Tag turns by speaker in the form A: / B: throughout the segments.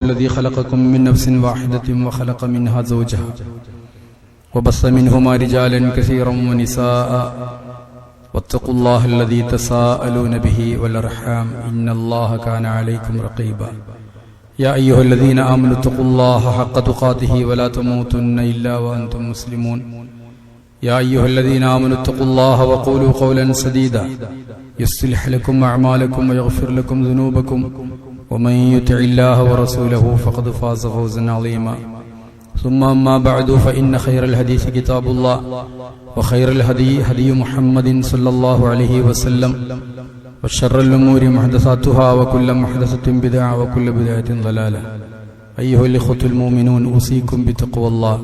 A: الذي خلقكم من نفس واحدة وخلق منها زوجها وبث منهما رجالا كثيرا ونساء واتقوا الله الذي تساءلون به والأرحام إن الله كان عليكم رقيبا يا أيها الذين آمنوا اتقوا الله حق تقاته ولا تموتن إلا وأنتم مسلمون يا أيها الذين آمنوا اتقوا الله وقولوا قولا سديدا يصلح لكم أعمالكم ويغفر لكم ذنوبكم ومن يطع الله ورسوله فقد فاز فوزا عظيما ثم أما بعد فإن خير الحديث كتاب الله وخير الهدي هدي محمد صلى الله عليه وسلم وشر الأمور محدثاتها وكل محدثة بدعة وكل بدعة ضلالة أيها الإخوة المؤمنون أوصيكم بتقوى الله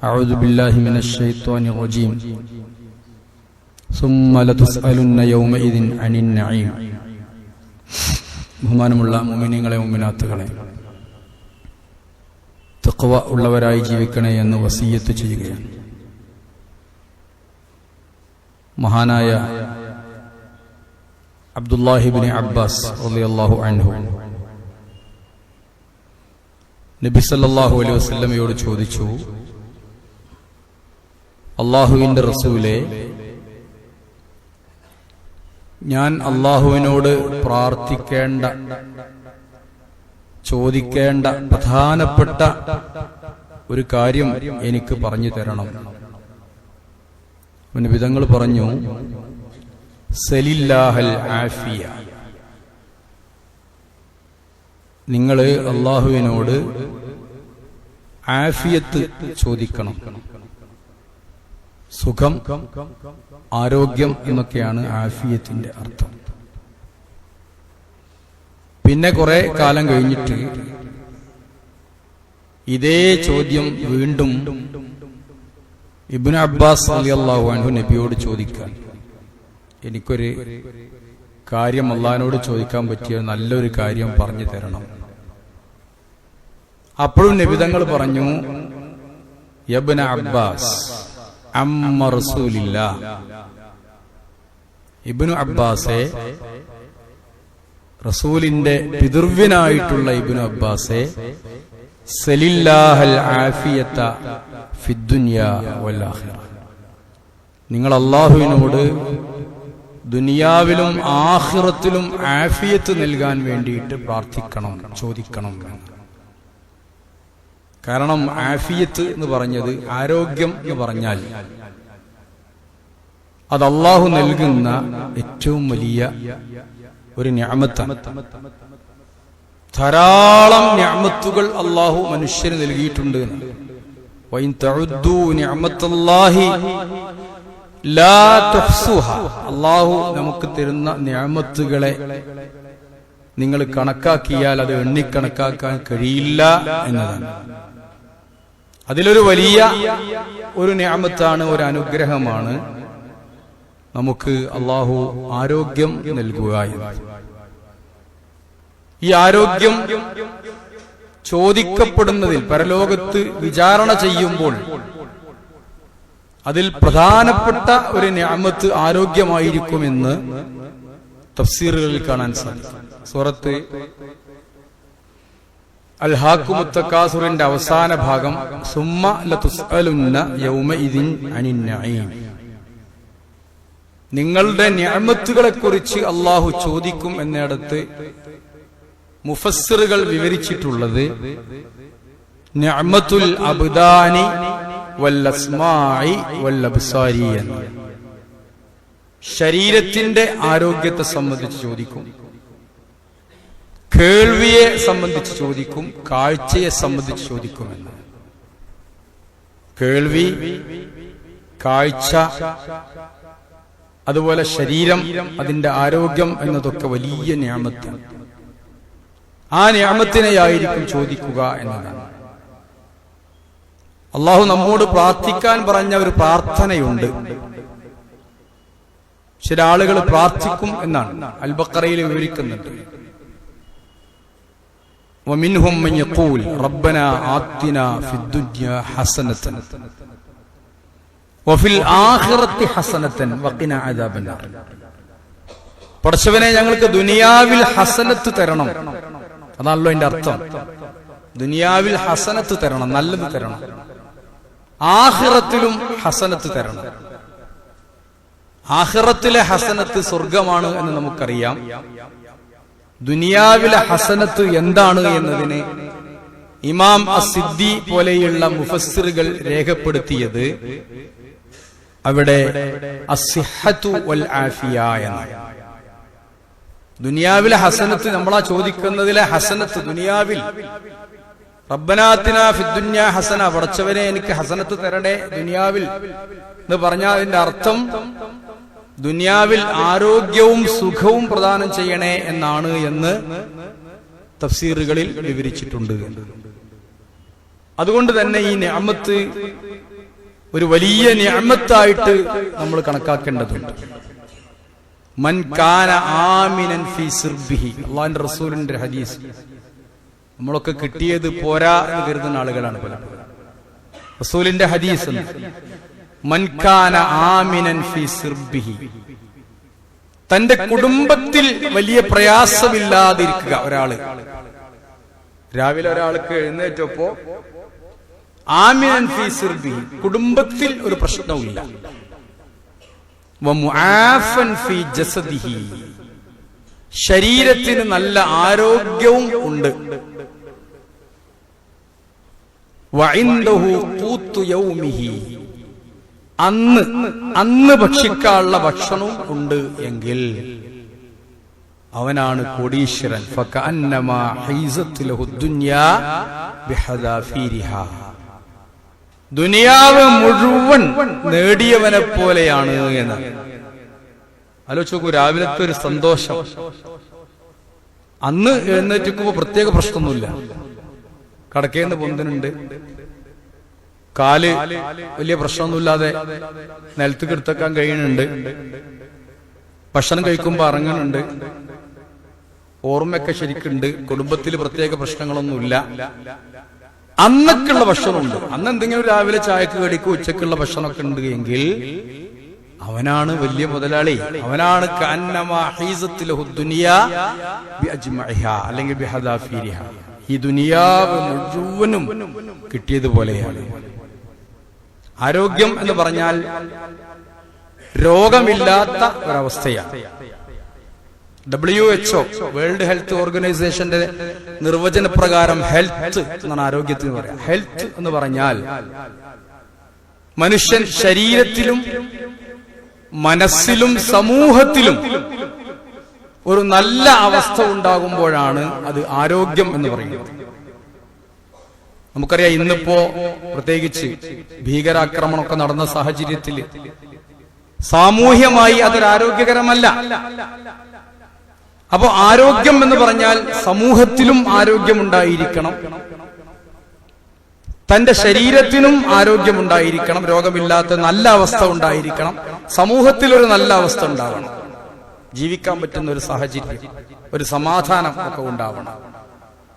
A: أعوذ بالله من الشيطان الرجيم ثم لتسألن يومئذ عن النعيم ബഹുമാനമുള്ള മുഅ്മിനീങ്ങളെ മുഅ്മിനാത്തുകളെ, തഖ്വ ഉള്ളവരായി ജീവിക്കണേ എന്ന് വസിയ്യത്ത് ചെയ്യുകയാണ്. മഹാനായ അബ്ദുല്ലാഹി ഇബ്നു അബ്ബാസ് റളിയല്ലാഹു അൻഹു നബി സല്ലല്ലാഹു അലൈഹി വസല്ലമയോട് ചോദിച്ചു, അല്ലാഹുവിന്റെ റസൂലേ, ഞാൻ അള്ളാഹുവിനോട് പ്രാർത്ഥിക്കേണ്ട, ചോദിക്കേണ്ട പ്രധാനപ്പെട്ട ഒരു കാര്യം എനിക്ക് പറഞ്ഞു തരണം. നബിതങ്ങൾ പറഞ്ഞു, സലില്ലാഹൽ ആഫിയ, നിങ്ങൾ അള്ളാഹുവിനോട് ആഫിയത്ത് ചോദിക്കണം. സുഖം, ആരോഗ്യം എന്നൊക്കെയാണ് ആഫിയത്തിന്റെ അർത്ഥം. പിന്നെ കുറെ കാലം കഴിഞ്ഞിട്ട് ഇതേ ചോദ്യം വീണ്ടും ഇബ്നു അബ്ബാസ് റളിയല്ലാഹു അൻഹു നബിയോട് ചോദിക്കാൻ, എനിക്കൊരു കാര്യം അല്ലാഹുവിനോട് ചോദിക്കാൻ പറ്റിയ നല്ലൊരു കാര്യം പറഞ്ഞു തരണം. അപ്പോഴും നബിതങ്ങൾ പറഞ്ഞു, യബ്ന അബ്ബാസ് അമ്മ റസൂലില്ലാ, ഇബ്നു അബ്ബാസെ, റസൂലിന്റെ പിതൃവ്യനായിട്ടുള്ള ഇബ്നു അബ്ബാസെ, സലില്ലാഹൽ ആഫിയത ഫിദ്ദുനിയാ വൽ ആഖിറ, നിങ്ങൾ അല്ലാഹുവിനോട് ദുനിയാവിലും ആഖിറത്തിലും ആഫിയത്ത് നൽകാൻ വേണ്ടിയിട്ട് പ്രാർത്ഥിക്കണം, ചോദിക്കണം. കാരണം ആഫിയത്ത് എന്ന് പറഞ്ഞത്, ആരോഗ്യം എന്ന് പറഞ്ഞാൽ അത് അള്ളാഹു നൽകുന്ന ഏറ്റവും വലിയ ഒരു നിഅമത്താണ്. ധാരാളം നിഅമത്തുകൾ അള്ളാഹു മനുഷ്യന് നൽകിയിട്ടുണ്ട്. വഇൻ തഉദ്ദൂ നിഅമത്തല്ലാഹി ലാ തുഹ്സുഹാ, അള്ളാഹു നമുക്ക് തരുന്ന നിഅമത്തുകളെ നിങ്ങൾ കണക്കാക്കിയാൽ അത് എണ്ണിക്കണക്കാക്കാൻ കഴിയില്ല എന്നതാണ്. അതിലൊരു വലിയ ഒരു നിഅമത്താണ്, ഒരു അനുഗ്രഹമാണ് നമുക്ക് അള്ളാഹു ആരോഗ്യം നൽകുക. ഈ ആരോഗ്യം ചോദിക്കപ്പെടുന്നതിൽ, പരലോകത്ത് വിചാരണ ചെയ്യുമ്പോൾ അതിൽ പ്രധാനപ്പെട്ട ഒരു നിഅമത്ത് ആരോഗ്യമായിരിക്കുമെന്ന് തഫ്സീറുകളിൽ കാണാൻ സാധിക്കും. സൂറത്ത് അൽഹാഖുമുത് തകാസുറിന്റെ അവസാന ഭാഗം, സുമ്മ ലതുസ്അലുന്ന യൗമഇദിൻ അനിൻ നഈം, നിങ്ങളുടെ നിഅമത്തുകളെ കുറിച്ച് അള്ളാഹു ചോദിക്കും എന്നിടത്ത് മുഫസ്സിറുകൾ വിവരിച്ചിട്ടുള്ളത് നിഅമത്തുൽ അബ്ദാനി വൽ അസ്മാഇ വൽ അബ്സാരി എന്ന്. ശരീരത്തിന്റെ ആരോഗ്യത്തെ സംബന്ധിച്ച് ചോദിക്കും, കേൾവിയെ സംബന്ധിച്ച് ചോദിക്കും, കാഴ്ചയെ സംബന്ധിച്ച് ചോദിക്കുമെന്ന്. കേൾവി, കാഴ്ച, അതുപോലെ ശരീരം, അതിന്റെ ആരോഗ്യം എന്നതൊക്കെ വലിയ നിഅമത്താണ്. ആ നിഅമത്തിനെയായിരിക്കും ചോദിക്കുക എന്നതാണ്. അള്ളാഹു നമ്മോട് പ്രാർത്ഥിക്കാൻ പറഞ്ഞ ഒരു പ്രാർത്ഥനയുണ്ട്. ചില ആളുകൾ പ്രാർത്ഥിക്കും എന്നാണ് അൽ ബഖറയിൽ വിവരിക്കുന്നുണ്ട്. ومنهم من يقول ربنا آتنا في الدنيا حسنة وفي الآخرة حسنة وقنا عذاب النار, പടച്ചവനെ ഞങ്ങൾക്ക് ദുനിയാവിൽ ഹസനത്ത് തരണം, അതാണല്ലോ അതിന്റെ അർത്ഥം. ദുനിയാവിൽ ഹസനത്ത് തരണം, നല്ലത് തരണം, ആഖിറത്തിലും ഹസനത്ത് തരണം. ആഖിറത്തിലെ ഹസനത്ത് സ്വർഗമാണ് എന്ന് നമുക്കറിയാം. ദുനിയാവിലെ ഹസനത്ത് എന്താണ് എന്നതിന് ഇമാം അസിദ്ദി പോലെയുള്ള മുഫസ്സിറുകൾ രേഖപ്പെടുത്തിയത് അവിടെ അസ്സിഹ്ഹത്തു വൽ ആഫിയ എന്നാണ്. ദുനിയാവിലെ ഹസനത്ത്, നമ്മളാ ചോദിക്കുന്നതിലെ ഹസനത്ത് ദുനിയാവിൽ റബ്ബനാ ആതിനാ ഫിദ്ദുനിയ ഹസന, പടച്ചവനെ എനിക്ക് ഹസനത്ത് തരണേ ദുനിയാവിൽ എന്ന് പറഞ്ഞാൽ അതിന്റെ അർത്ഥം ദുനിയാവിൽ ആരോഗ്യവും സുഖവും പ്രദാനം ചെയ്യണേ എന്നാണ് എന്ന് തഫ്സീറുകളിൽ വിവരിച്ചിട്ടുണ്ട്. അതുകൊണ്ട് തന്നെ ഈ നിഅമത്ത് ഒരു വലിയ നിഅമത്തായിട്ട് നമ്മൾ കണക്കാക്കേണ്ടതുണ്ട്. മൻ കാന ആമിനൻ ഫീ സിർബിഹി, അല്ലാഹുവിന്റെ റസൂലിന്റെ ഹദീസ്. നമ്മളൊക്കെ കിട്ടിയത് പോരാ എന്ന് കരുതുന്ന ആളുകളാണ് പലപ്പോഴും. റസൂലിന്റെ ഹദീസ് മൻ കാന ആമിനൻ ഫീ സിർബിഹി, തന്റെ കുടുംബത്തിൽ വലിയ പ്രയാസമില്ലാതിരിക്കുക. ഒരാള് രാവിലെ ഒരാൾക്ക് എഴുന്നേറ്റപ്പോ ആമിനൻ ഫീ സിർബിഹി, കുടുംബത്തിൽ ഒരു പ്രശ്നവുമില്ല. വമുആഫൻ ഫീ ജസദിഹി, ശരീരത്തിന് നല്ല ആരോഗ്യവും ഉണ്ട്. വഇൻദഹു ഖൂത്തു യൗമിഹി, അന്ന് ഭക്ഷിക്കാനുള്ള ഭക്ഷണവും ഉണ്ട് എങ്കിൽ അവനാണ് കോടീശ്വരൻ. ഫകഅന്നമാ ഹൈസത് ലഹു ദുനിയാ ബിഹദാഫീരിഹാ, ദുനിയാവ് മുഴുവൻ നേടിയവനെ പോലെയാണ് എന്ന് ആലോചിച്ച് നോക്കൂ. രാവിലത്തെ ഒരു സന്തോഷം, അന്ന് എഴുന്നേറ്റുമ്പോ പ്രത്യേക പ്രശ്നമൊന്നുമില്ല. കടക്കേന്ന് പൊന്തിനുണ്ട്, കാല് വലിയ പ്രശ്നമൊന്നുമില്ലാതെ നിലത്ത് കിടത്താൻ കഴിയുന്നുണ്ട്, ഭക്ഷണം കഴിക്കുമ്പോ ഇറങ്ങുന്നുണ്ട്, ഓർമ്മയൊക്കെ ശരിക്കുണ്ട്, കുടുംബത്തിൽ പ്രത്യേക പ്രശ്നങ്ങളൊന്നുമില്ല. അന്നൊക്കെയുള്ള ഭക്ഷണമുണ്ട്. അന്ന് എന്തെങ്കിലും രാവിലെ ചായക്ക് കടിക്കും ഉച്ചക്കുള്ള ഭക്ഷണമൊക്കെ ഉണ്ട് എങ്കിൽ അവനാണ് വലിയ മുതലാളി. അവനാണ് കഅന്നമാ ഹീസത് ലഹു ദുനിയാ ബിഅജ്മഇഹാ അല്ലെങ്കിൽ ബിഹദാഫീരിഹാ, ഈ ദുനിയാവ് മുഴുവനും കിട്ടിയതുപോലെയാണ്. ആരോഗ്യം എന്ന് പറഞ്ഞാൽ രോഗമില്ലാത്ത ഒരവസ്ഥയാണ്. WHO വേൾഡ് ഹെൽത്ത് ഓർഗനൈസേഷന്റെ നിർവചന പ്രകാരം ഹെൽത്ത് എന്നാണ് ആരോഗ്യത്തിന് പറയാം. ഹെൽത്ത് എന്ന് പറഞ്ഞാൽ മനുഷ്യൻ ശരീരത്തിലും മനസ്സിലും സമൂഹത്തിലും ഒരു നല്ല അവസ്ഥ ഉണ്ടാകുമ്പോഴാണ് അത് ആരോഗ്യം എന്ന് പറയുന്നത്. നമുക്കറിയാം, ഇന്നിപ്പോ പ്രത്യേകിച്ച് ഭീകരാക്രമണമൊക്കെ നടന്ന സാഹചര്യത്തിൽ സാമൂഹ്യമായി അതൊരു ആരോഗ്യകരമല്ല. അപ്പോ ആരോഗ്യം എന്ന് പറഞ്ഞാൽ സമൂഹത്തിലും ആരോഗ്യമുണ്ടായിരിക്കണം, തന്റെ ശരീരത്തിനും ആരോഗ്യമുണ്ടായിരിക്കണം, രോഗമില്ലാത്ത നല്ല അവസ്ഥ ഉണ്ടായിരിക്കണം, സമൂഹത്തിൽ ഒരു നല്ല അവസ്ഥ ഉണ്ടാവണം, ജീവിക്കാൻ പറ്റുന്ന ഒരു സാഹചര്യം, ഒരു സമാധാനം ഒക്കെ ഉണ്ടാവണം.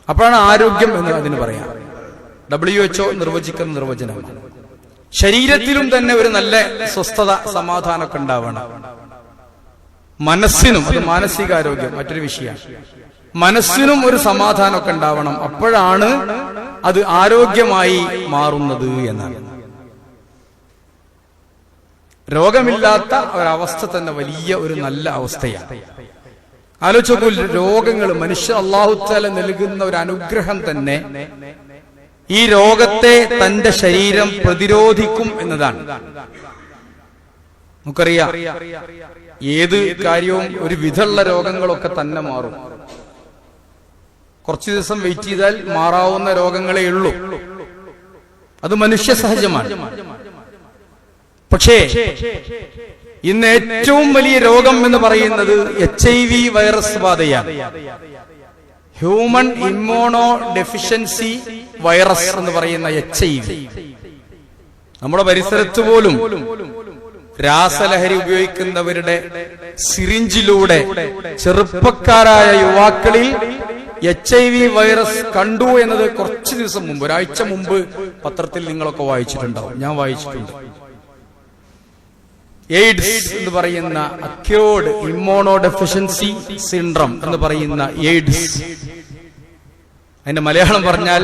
A: അപ്പോഴാണ് ആരോഗ്യം എന്ന് അതിന് പറയാം. WHO നിർവചിക്കുന്ന നിർവചനമാണ്. ശരീരത്തിലും തന്നെ ഒരു നല്ല സ്വസ്ഥത, സമാധാനമൊക്കെ ഉണ്ടാവണം. മനസ്സിനും, അത് മാനസികാരോഗ്യം മറ്റൊരു വിഷയമാണ്, മനസ്സിനും ഒരു സമാധാനമൊക്കെ ഉണ്ടാവണം. അപ്പോഴാണ് അത് ആരോഗ്യമായി മാറുന്നത് എന്നാണ്. രോഗമില്ലാത്ത ഒരവസ്ഥ തന്നെ വലിയ ഒരു നല്ല അവസ്ഥയാണ്. ആലോചിക്കൂ, രോഗങ്ങൾ മനുഷ്യ അല്ലാഹു തആല നൽകുന്ന ഒരു അനുഗ്രഹം തന്നെ ഈ രോഗത്തെ തന്റെ ശരീരം പ്രതിരോധിക്കും എന്നതാണ്. നമുക്കറിയാം, ഏത് കാര്യവും ഒരു വിധമുള്ള രോഗങ്ങളൊക്കെ തന്നെ മാറും. കുറച്ചു ദിവസം വെയിറ്റ് ചെയ്താൽ മാറാവുന്ന രോഗങ്ങളേ ഉള്ളൂ. അത് മനുഷ്യ സഹജമാണ്. പക്ഷേ ഇന്ന് ഏറ്റവും വലിയ രോഗം എന്ന് പറയുന്നത് HIV വൈറസ് ബാധയാണ്. ഹ്യൂമൻ ഇമ്മ്യൂണോ ഡെഫിഷ്യൻസി വൈറസ് എന്ന് പറയുന്ന HIV. നമ്മുടെ പരിസരത്ത് പോലും രാസലഹരി ഉപയോഗിക്കുന്നവരുടെ സിറിഞ്ചിലൂടെ ചെറുപ്പക്കാരായ യുവാക്കളിൽ HIV വൈറസ് കണ്ടു എന്നത് കുറച്ചു ദിവസം മുമ്പ്, ഒരാഴ്ച മുമ്പ് പത്രത്തിൽ നിങ്ങളൊക്കെ വായിച്ചിട്ടുണ്ടാവും, ഞാൻ വായിച്ചിട്ടുണ്ട്. എയ്ഡ്സ് എന്ന് പറയുന്ന അക്യൂർഡ് ഇമ്മ്യൂണോ ഡെഫിഷ്യൻസി സിൻഡ്രം എന്ന് പറയുന്ന എയ്ഡ്സ്, അതിന്റെ മലയാളം പറഞ്ഞാൽ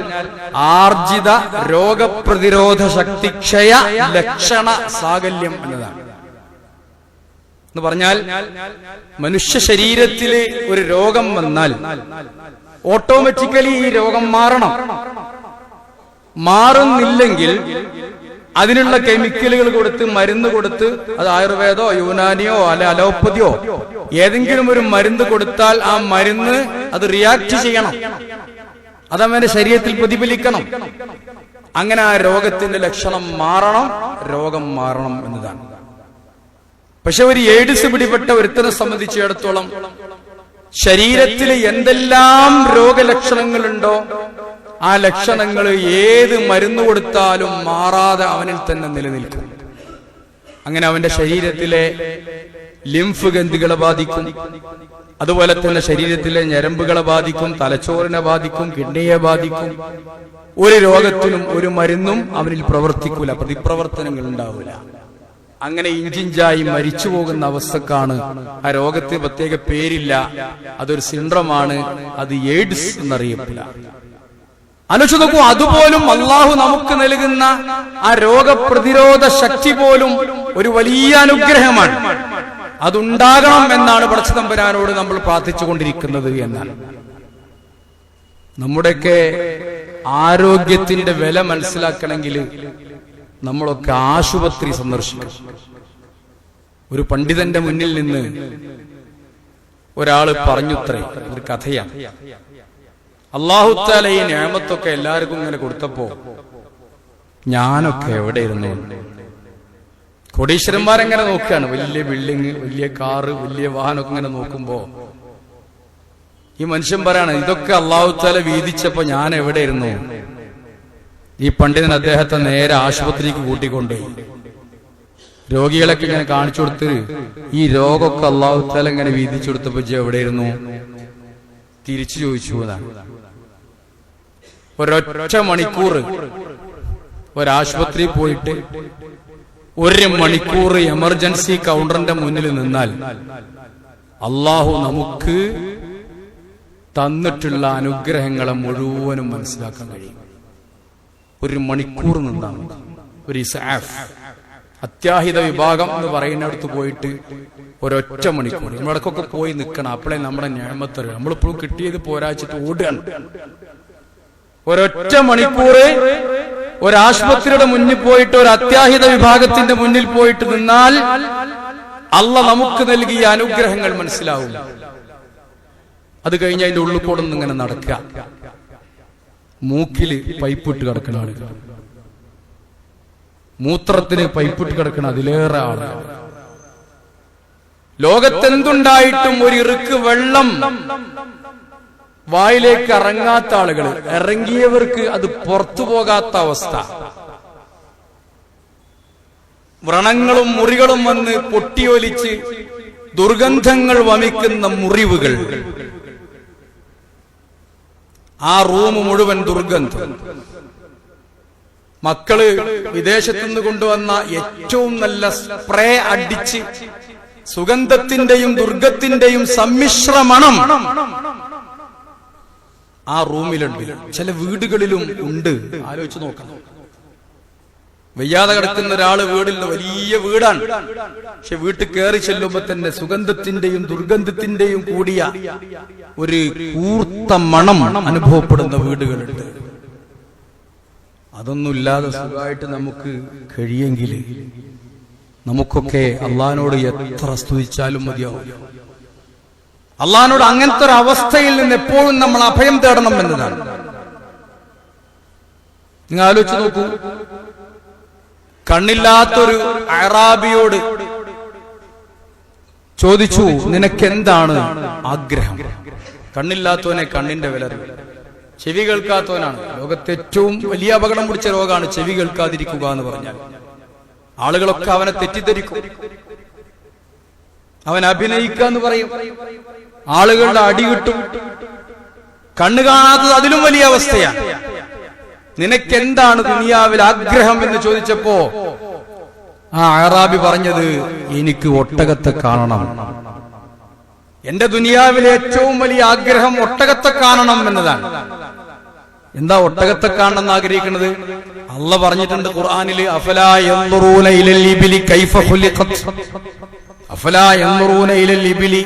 A: ആർജിത രോഗപ്രതിരോധ ശക്തിക്ഷയ ലക്ഷണ സാകല്യം എന്നതാണ്. എന്ന് പറഞ്ഞാൽ മനുഷ്യ ശരീരത്തില് ഒരു രോഗം വന്നാൽ ഓട്ടോമാറ്റിക്കലി ഈ രോഗം മാറണം. മാറുന്നില്ലെങ്കിൽ അതിനുള്ള കെമിക്കലുകൾ കൊടുത്ത്, മരുന്ന് കൊടുത്ത്, അത് ആയുർവേദോ യുനാനിയോ അല്ലെ അലോപ്പതിയോ ഏതെങ്കിലും ഒരു മരുന്ന് കൊടുത്താൽ ആ മരുന്ന് അത് റിയാക്ട് ചെയ്യണം, അതവന്റെ ശരീരത്തിൽ പ്രതിഫലിക്കണം. അങ്ങനെ ആ രോഗത്തിന്റെ ലക്ഷണം മാറണം, രോഗം മാറണം എന്നതാണ്. പക്ഷെ ഒരു എയ്ഡ്സ് പിടിപെട്ട ഒരുത്തനെ സംബന്ധിച്ചിടത്തോളം ശരീരത്തിൽ എന്തെല്ലാം രോഗലക്ഷണങ്ങളുണ്ടോ ആ ലക്ഷണങ്ങൾ ഏത് മരുന്ന് കൊടുത്താലും മാറാതെ അവനിൽ തന്നെ നിലനിൽക്കും. അങ്ങനെ അവന്റെ ശരീരത്തിലെ ലിംഫ് ഗ്രന്ഥികളെ ബാധിക്കും, അതുപോലെ തന്നെ ശരീരത്തിലെ ഞരമ്പുകളെ ബാധിക്കും, തലച്ചോറിനെ ബാധിക്കും, കിഡ്നിയെ ബാധിക്കും. ഒരു രോഗത്തിനും ഒരു മരുന്നും അവനിൽ പ്രവർത്തിക്കൂല, പ്രതിപ്രവർത്തനങ്ങൾ ഉണ്ടാവില്ല. അങ്ങനെ ഇഞ്ചിഞ്ചായി മരിച്ചു പോകുന്ന അവസ്ഥക്കാണ്. ആ രോഗത്തിന് പ്രത്യേക പേരില്ല, അതൊരു സിൻഡ്രോമാണ്, അത് എയ്ഡ്സ് എന്നറിയപ്പെടില്ല. ആലോചിച്ച് നോക്കൂ, അതുപോലും അള്ളാഹു നമുക്ക് നൽകുന്ന ആ രോഗപ്രതിരോധ ശക്തി പോലും ഒരു വലിയ അനുഗ്രഹമാണ്. അതുണ്ടാകണം എന്നാണ് പടച്ച തമ്പുരാനോട് നമ്മൾ പ്രാർത്ഥിച്ചുകൊണ്ടിരിക്കുന്നത് എന്നാണ്. നമ്മുടെയൊക്കെ ആരോഗ്യത്തിന്റെ വില മനസ്സിലാക്കണമെങ്കിൽ നമ്മളൊക്കെ ആശുപത്രി സന്ദർശിക്കും. ഒരു പണ്ഡിതന്റെ മുന്നിൽ നിന്ന് ഒരാള് പറഞ്ഞുത്രേ, ഒരു കഥയാണ്. അല്ലാഹു തആല ഈ നിഅമത്തൊക്കെ എല്ലാവർക്കും ഇങ്ങനെ കൊടുത്തപ്പോ ഞാനൊക്കെ എവിടെ ഇരുന്നു? കോടീശ്വരന്മാരെങ്ങനെ നോക്കുകയാണ്, വലിയ ബിൽഡിങ്, വലിയ കാറ്, വലിയ വാഹനമൊക്കെ ഇങ്ങനെ നോക്കുമ്പോ ഈ മനുഷ്യൻ പറയാണ്, ഇതൊക്കെ അല്ലാഹു തആല വീതിച്ചപ്പോ ഞാൻ എവിടെ ഇരുന്നു? ഈ പണ്ഡിതൻ അദ്ദേഹത്തെ നേരെ ആശുപത്രിക്ക് കൂട്ടിക്കൊണ്ടുപോയി. രോഗികളൊക്കെ ഇങ്ങനെ കാണിച്ചു കൊടുത്ത് ഈ രോഗമൊക്കെ അല്ലാഹു തആല ഇങ്ങനെ വീതിച്ചു കൊടുത്തപ്പോ എവിടെ ഇരുന്നു? തിരിച്ചു ചോദിച്ചു. എന്നാണ് ഒരൊറ്റ മണിക്കൂർ ഒരാശുപത്രി പോയിട്ട് 1 മണിക്കൂർ എമർജൻസി കൗണ്ടറിന്റെ മുന്നിൽ നിന്നാൽ അള്ളാഹു നമുക്ക് തന്നിട്ടുള്ള അനുഗ്രഹങ്ങളെ മുഴുവനും മനസ്സിലാക്കാൻ കഴിയും. 1 മണിക്കൂർ നിന്നാണ്. ഒരു ഇസ്ആഫ് അത്യാഹിത വിഭാഗം എന്ന് പറയുന്നിടത്ത് പോയിട്ട് ഒരൊറ്റ മണിക്കൂർ നമ്മളിടക്കൊക്കെ പോയി നിൽക്കണം. അപ്പോഴേ നമ്മുടെ നിഅമത്ത് നമ്മളിപ്പോഴും കിട്ടിയത് പോരാച്ചിട്ട് ഓടുകയാണ്. ഒരൊറ്റ മണിക്കൂർ ഒരാശുപത്രിയുടെ മുന്നിൽ പോയിട്ട്, ഒരു അത്യാഹിത വിഭാഗത്തിന്റെ മുന്നിൽ പോയിട്ട് നിന്നാൽ അള്ളാഹ് നമുക്ക് നൽകിയ അനുഗ്രഹങ്ങൾ മനസ്സിലാവും. അത് കഴിഞ്ഞ് അതിന്റെ ഉള്ളിൽ കൂടെ ഇങ്ങനെ നടക്കുക. മൂക്കില് പൈപ്പിട്ട് കിടക്കുന്ന ആളുകൾ, മൂത്രത്തിന് പൈപ്പിട്ട് കിടക്കുന്ന അതിലേറെ ആളുകൾ. ലോകത്തെന്തുണ്ടായിട്ടും ഒരു ഇറുക്ക് വെള്ളം വായിലേക്ക് ഇറങ്ങാത്ത ആളുകൾ, ഇറങ്ങിയവർക്ക് അത് പുറത്തു പോകാത്ത അവസ്ഥ. വ്രണങ്ങളും മുറികളും വന്ന് പൊട്ടിയൊലിച്ച് ദുർഗന്ധങ്ങൾ വമിക്കുന്ന മുറിവുകൾ, ആ റൂം മുഴുവൻ ദുർഗന്ധം. മക്കള് വിദേശത്തുനിന്ന് കൊണ്ടുവന്ന ഏറ്റവും നല്ല സ്പ്രേ അടിച്ച് സുഗന്ധത്തിന്റെയും ദുർഗത്തിന്റെയും സമ്മിശ്ര മണം ആ റൂമിലുണ്ട്. ചില വീടുകളിലും ഉണ്ട്. ആലോചിച്ച് നോക്കണം. വയ്യാതെ കിടക്കുന്ന ഒരാള് വീടിൽ, വലിയ വീടാണ്, പക്ഷെ വീട്ടിൽ കയറി ചെല്ലുമ്പോ തന്നെ സുഗന്ധത്തിന്റെയും ദുർഗന്ധത്തിന്റെയും കൂടിയ ഒരു കൂർത്ത മണം അനുഭവപ്പെടുന്ന വീടുകളുണ്ട്. അതൊന്നുമില്ലാതെ സുഖമായിട്ട് നമുക്ക് കഴിയെങ്കിൽ നമുക്കൊക്കെ അള്ളാഹിനോട് എത്ര സ്തുതിച്ചാലും മതിയാവും. അള്ളാഹിനോട് അങ്ങനത്തെ ഒരു അവസ്ഥയിൽ നിന്ന് എപ്പോഴും നമ്മൾ അഭയം തേടണം എന്നതാണ്. നിങ്ങൾ ആലോചിച്ച് നോക്കൂ, കണ്ണില്ലാത്തൊരു അറാബിയോട് ചോദിച്ചു, നിനക്കെന്താണ് ആഗ്രഹം? കണ്ണില്ലാത്തവനെ കണ്ണിന്റെ വില അറിയും. ചെവി കേൾക്കാത്തവനാണ് ലോകത്തെ ഏറ്റവും വലിയ അപകടം പിടിച്ച രോഗമാണ് ചെവി കേൾക്കാതിരിക്കുക എന്ന് പറഞ്ഞാൽ. ആളുകളൊക്കെ അവനെ തെറ്റിദ്ധരിക്കും. അവൻ അഭിനയിക്കാന്ന് പറയും, ആളുകളുടെ അടി കിട്ടും. കണ്ണു കാണാത്തത് അതിലും വലിയ അവസ്ഥയാണ്. നിനക്കെന്താണ് ദുനിയാവിൽ ആഗ്രഹം എന്ന് ചോദിച്ചപ്പോ ആ അറാബി പറഞ്ഞത്, എനിക്ക് ഒട്ടകത്തെ കാണണം. എന്റെ ദുനിയാവിലെ ഏറ്റവും വലിയ ആഗ്രഹം ഒട്ടകത്തെ കാണണം എന്നതാണ്. എന്താ ഒട്ടകത്തെ കാണണമെന്ന് ആഗ്രഹിക്കുന്നത്? അള്ളാഹ് പറഞ്ഞിട്ടുണ്ട് ഖുർആനില്, അഫലാ യൻദുറൂന ഇലൽ ഇബ്ലി കൈഫ ഖുലിഖത്, അഫലാ യൻദുറൂന ഇലൽ ഇബ്ലി,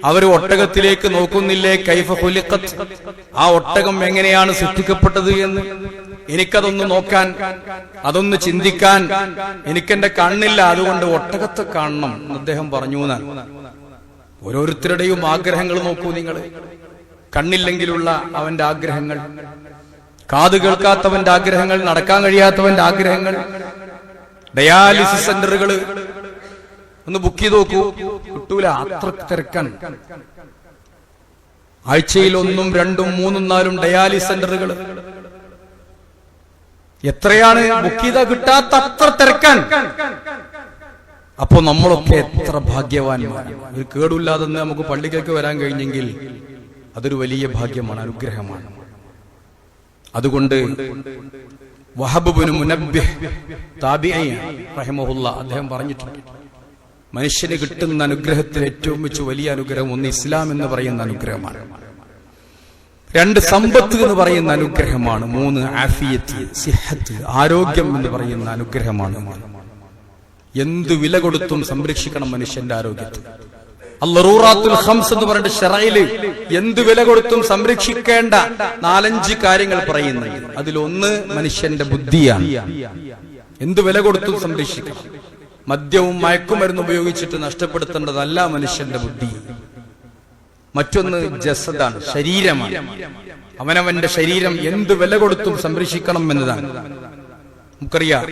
A: അവർ ഒട്ടകത്തിലേക്ക് നോക്കുന്നില്ലേ? കൈഫ ഖുലിഖത്, ആ ഒട്ടകം എങ്ങനെയാണ് സൃഷ്ടിക്കപ്പെട്ടത് എന്ന്. എനിക്കതൊന്ന് നോക്കാൻ, അതൊന്ന് ചിന്തിക്കാൻ എനിക്കെന്റെ കണ്ണില്ല, അതുകൊണ്ട് ഒട്ടകത്തെ കാണണം എന്ന് അദ്ദേഹം പറഞ്ഞു എന്നാണ്. ഓരോരുത്തരുടെയും ആഗ്രഹങ്ങൾ നോക്കൂ നിങ്ങൾ. കണ്ണില്ലെങ്കിലുള്ള അവന്റെ ആഗ്രഹങ്ങൾ, കാത് കേൾക്കാത്തവന്റെ ആഗ്രഹങ്ങൾ, നടക്കാൻ കഴിയാത്തവന്റെ ആഗ്രഹങ്ങൾ. ഡയാലിസിസ് സെന്ററുകൾ ഒന്ന് ബുക്ക് ചെയ്ത് നോക്കൂ, കിട്ടൂല, അത്ര തിരക്കാണ്. ആഴ്ചയിൽ 1, 2, 3, 4 ഡയാലിസിസ് സെന്ററുകൾ. എത്രയാണ് ബുക്ക് ചെയ്താ കിട്ടാത്ത അത്ര തിരക്കാൻ. അപ്പോ നമ്മളൊക്കെ എത്ര ഭാഗ്യവാന്മാരാണ്. ഒരു കേടില്ലാതെ നമുക്ക് പള്ളിക്കൊക്കെ വരാൻ കഴിഞ്ഞെങ്കിൽ അതൊരു വലിയ ഭാഗ്യമാണ്, അനുഗ്രഹമാണ്. അതുകൊണ്ട് വഹബ് ഇബ്നു മുനബ്ബിഹ് താബിഈ റഹിമഹുല്ലാ അദ്ദേഹം പറഞ്ഞിട്ടുണ്ട്, മനുഷ്യന് കിട്ടുന്ന അനുഗ്രഹത്തിൽ ഏറ്റവും വെച്ച് വലിയ അനുഗ്രഹം ഒന്ന് ഇസ്ലാം എന്ന് പറയുന്ന അനുഗ്രഹമാണ്, 2 സമ്പത്ത് എന്ന് പറയുന്ന അനുഗ്രഹമാണ്, 3 ആഫിയത്ത് സിഹത്ത് ആരോഗ്യം എന്ന് പറയുന്ന അനുഗ്രഹമാണ്. എന്ത് വില കൊടുത്തും സംരക്ഷിക്കണം മനുഷ്യന്റെ ആരോഗ്യത്തെ. അൽ-ലറൂറാത്തുൽ ഖംസ് എന്ന് പറഞ്ഞ ശറഈൽ എന്ത് വില കൊടുത്തും സംരക്ഷിക്കേണ്ട 4-5 കാര്യങ്ങൾ പറയുന്നുണ്ട്. അതിലൊന്ന് മനുഷ്യന്റെ ബുദ്ധിയാണ്. എന്ത് വില കൊടുത്തും സംരക്ഷിക്കണം. മദ്യവും മയക്കുമരുന്ന് ഉപയോഗിച്ചിട്ട് നഷ്ടപ്പെടുത്തേണ്ടതല്ല മനുഷ്യന്റെ ബുദ്ധി. മറ്റൊന്ന് ജസദാണ്, ശരീരമാണ്. അവനവന്റെ ശരീരം എന്ത് വില കൊടുത്തും സംരക്ഷിക്കണം എന്നതാണ്. നമുക്കറിയാം,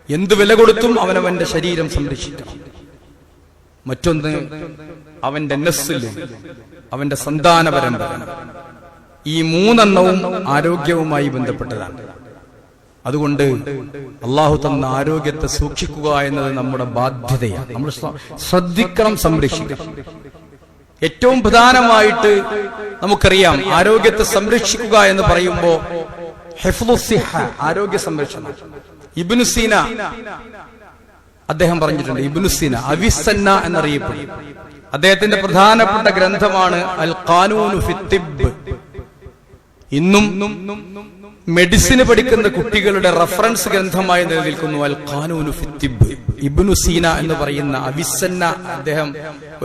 A: എന്ത് വില കൊടുത്തും അവനവന്റെ ശരീരം സംരക്ഷിക്കണം. മറ്റൊന്ന് അവന്റെ നസ്ല്, അവന്റെ സന്താന പരമ്പര. ഈ 3 ആരോഗ്യവുമായി ബന്ധപ്പെട്ടതാണ്. അതുകൊണ്ട് അള്ളാഹു തന്ന ആരോഗ്യത്തെ സൂക്ഷിക്കുക എന്നത് നമ്മുടെ ബാധ്യതയാണ്. നമ്മൾ ശ്രദ്ധിക്കണം, സംരക്ഷിക്കണം. ഏറ്റവും പ്രധാനമായിട്ട് നമുക്കറിയാം, ആരോഗ്യത്തെ സംരക്ഷിക്കുക എന്ന് പറയുമ്പോൾ ഹിഫ്ളുസ് സിഹ, ആരോഗ്യ സംരക്ഷണം. ഇബ്നു സീന അദ്ദേഹം പറഞ്ഞിട്ടുണ്ട്. ഇബ്നു സീന അവിസന്ന എന്നറിയപ്പെടും. അദ്ദേഹത്തിന്റെ പ്രധാനപ്പെട്ട ഗ്രന്ഥമാണ് അൽ ഖാനൂനു ഫി തിബ്ബ്. ഇന്നും മെഡിസിന് പഠിക്കുന്ന കുട്ടികളുടെ റഫറൻസ് ഗ്രന്ഥമായി നിലനിൽക്കുന്നു അൽ ഖാനൂനു ഫി തിബ്ബ്. ഇബ്നു സീന എന്ന് പറയുന്ന അവിസന്ന, അദ്ദേഹം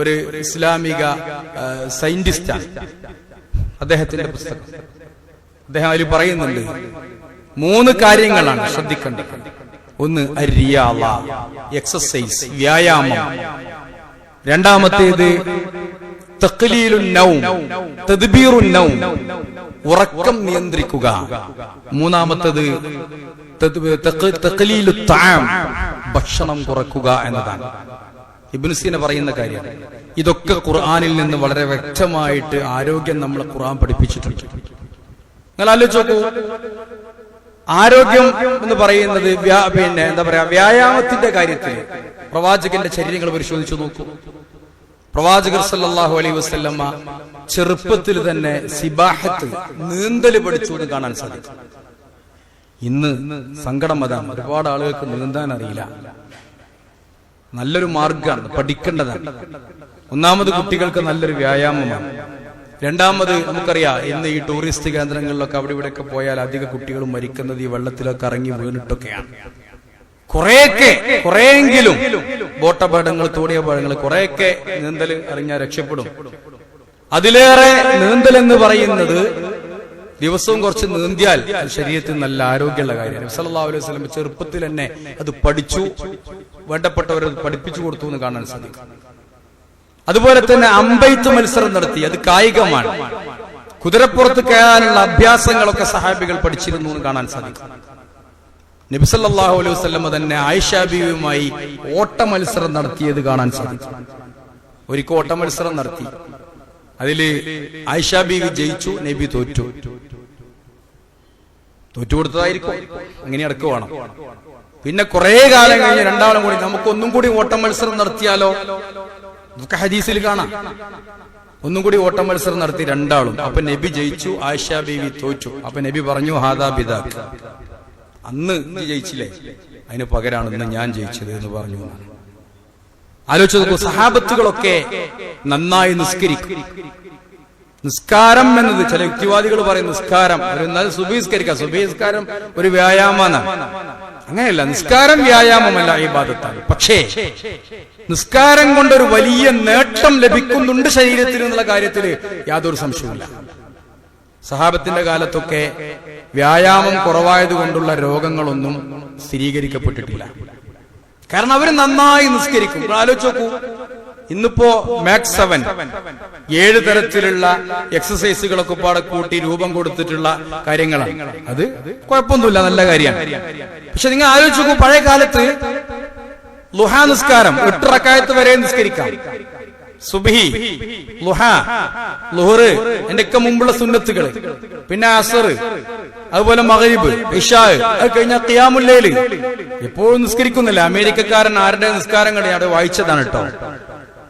A: ഒരു ഇസ്ലാമിക സയന്റിസ്റ്റാണ്. അദ്ദേഹത്തിന്റെ പുസ്തകം, അദ്ദേഹം അതിൽ പറയുന്നുണ്ട് 3 കാര്യങ്ങളാണ് ശ്രദ്ധിക്കേണ്ടത്. ഒന്ന് അരിയാള, എക്സസൈസ്, വ്യായാമം. രണ്ടാമത്തേത് തഖ്ലീലുൻ നൗം, തദ്ബീറുൻ നൗം, ഉറക്കം നിയന്ത്രിക്കുക. മൂന്നാമത്തേത് തഖ്ലീലു തആം, ഭക്ഷണം കുറക്കുക എന്നതാണ്. ഇബ്നു സീന പറയുന്ന കാര്യം. ഇതൊക്കെ ഖുർആനിൽ നിന്ന് വളരെ വ്യക്തമായിട്ട് ആരോഗ്യം നമ്മളെ ഖുർആൻ പഠിപ്പിച്ചിട്ടുണ്ട്. നിങ്ങൾ ആലോചിച്ച് നോക്കൂ, ആരോഗ്യം എന്ന് പറയുന്നത് പിന്നെ എന്താ പറയാ, വ്യായാമത്തിന്റെ കാര്യത്തിൽ പ്രവാചകന്റെ ശരീരങ്ങൾ പരിശോധിച്ചു നോക്കൂ. പ്രവാചകർ സല്ലല്ലാഹു അലൈഹി വസല്ലമ ചെറുപ്പത്തിൽ തന്നെ സിബാഹത്ത്, നീന്തൽ പഠിച്ചു എന്ന് കാണാൻ സാധിക്കും. ഇന്ന് സങ്കടം അതാണ്, ഒരുപാട് ആളുകൾക്ക് നീന്താൻ അറിയില്ല. നല്ലൊരു മാർഗമാണ്, പഠിക്കേണ്ടതാണ്. ഒന്നാമത് കുട്ടികൾക്ക് നല്ലൊരു വ്യായാമമാണ്. രണ്ടാമത് നമുക്കറിയാം, ഇന്ന് ഈ ടൂറിസ്റ്റ് കേന്ദ്രങ്ങളിലൊക്കെ അവിടെ ഇവിടെയൊക്കെ പോയാൽ അധിക കുട്ടികളും മരിക്കുന്നത് ഈ വെള്ളത്തിലൊക്കെ ഇറങ്ങി വീണിട്ടൊക്കെയാണ്. കുറെയെങ്കിലും ബോട്ടപകടങ്ങൾ, തോണിയപകടങ്ങൾ, കുറെയൊക്കെ നീന്തൽ അറിഞ്ഞാൽ രക്ഷപ്പെടും. അതിലേറെ നീന്തൽ എന്ന് പറയുന്നത് ദിവസവും കുറച്ച് നീന്തിയാൽ ശരീരത്തിന് നല്ല ആരോഗ്യമുള്ള കാര്യമാണ്. നബി സല്ലല്ലാഹു അലൈഹി വസല്ലം ചെറുപ്പത്തിൽ തന്നെ അത് പഠിച്ചു, വേണ്ടപ്പെട്ടവരെ പഠിപ്പിച്ചു കൊടുത്തു എന്ന് കാണാൻ സാധിക്കും. അതുപോലെ തന്നെ അമ്പെയ്ത്ത് മത്സരം നടത്തി, അത് കായികമാണ്. കുതിരപ്പുറത്ത് കയറാനുള്ള അഭ്യാസങ്ങളൊക്കെ സഹാബികൾ പഠിച്ചിരുന്നു എന്ന് കാണാൻ സാധിക്കും. നബി സല്ലല്ലാഹു അലൈഹി വസല്ലം തന്നെ ആയിഷ ബീവിയുമായി ഓട്ട മത്സരം നടത്തിയത് കാണാൻ സാധിക്കും. ഒരിക്കൽ ഓട്ട മത്സരം നടത്തി, അതില് ആയിഷ ബീവി ജയിച്ചു, നബി തോറ്റു. തോറ്റുകൊടുത്തതായിരിക്കും, അങ്ങനെ അടക്കുവാണ്. പിന്നെ കുറെ കാലം കഴിഞ്ഞ് രണ്ടാളും കൂടി നമുക്കൊന്നും കൂടി ഓട്ട മത്സരം നടത്തിയാലോ, ഇതൊക്കെ ഹദീസിൽ കാണാം. ഒന്നും കൂടി ഓട്ട മത്സരം നടത്തി രണ്ടാളും. അപ്പൊ നബി ജയിച്ചു, ആയിഷ ബീവി തോറ്റു. അപ്പൊ നബി പറഞ്ഞു, ഹാദാ ബിദാക്, അന്ന് നീ ജയിച്ചില്ലേ, അതിന് പകരാണ് ഇന്ന് ഞാൻ ജയിച്ചത് എന്ന് പറഞ്ഞു. ആലോചിച്ച് നോക്കൂ, സഹാബത്തുകളൊക്കെ നന്നായി നിസ്കരിക്കും, നിസ്കാരം എന്നത് ചില യുക്തിവാദികൾ പറയും നിസ്കാരം സുബഹിസ്കരിക്കാം, സുബഹിസ്കാരം ഒരു വ്യായാമമാണ്. അങ്ങനെയല്ല, നിസ്കാരം വ്യായാമമല്ല, ഇബാദത്താണ്. പക്ഷേ നിസ്കാരം കൊണ്ടൊരു വലിയ നേട്ടം ലഭിക്കുന്നുണ്ട് ശരീരത്തിൽ എന്നുള്ള കാര്യത്തിൽ യാതൊരു സംശയവുമില്ല. സഹാബത്തിന്റെ കാലത്തൊക്കെ വ്യായാമം കുറവായത് കൊണ്ടുള്ള രോഗങ്ങളൊന്നും സ്ഥിരീകരിക്കപ്പെട്ടിട്ടില്ല. കാരണം അവര് നന്നായി നിസ്കരിക്കും. ആലോചിച്ച് നോക്കൂ, ഇന്നിപ്പോ മാക്സ് 7 7 തരത്തിലുള്ള എക്സസൈസുകളൊക്കെ പാടെ കൂട്ടി രൂപം കൊടുത്തിട്ടുള്ള കാര്യങ്ങളാണ്. അത് കുഴപ്പമൊന്നുമില്ല, നല്ല കാര്യമാണ്. പക്ഷെ നിങ്ങൾ ആലോചിച്ച് നോക്കൂ, പഴയ കാലത്ത് ലുഹാ നിസ്കാരം 8 റക്അത്ത് വരെ നിസ്കരിക്കാം. സുബ്ഹി, ലുഹ, ളുഹർ, എന്റെ ഒക്കെ മുമ്പുള്ള സുന്നത്തുകൾ, പിന്നെ അസർ, അതുപോലെ മഗ്രിബ്, ഇശാ, അത് കഴിഞ്ഞാൽ ഖിയാമുൽ ലൈൽ എപ്പോഴും നിസ്കരിക്കുന്നില്ല. അമേരിക്കക്കാരൻ ആരുടെ നിസ്കാരങ്ങൾ അവിടെ വായിച്ചതാണ് കേട്ടോ.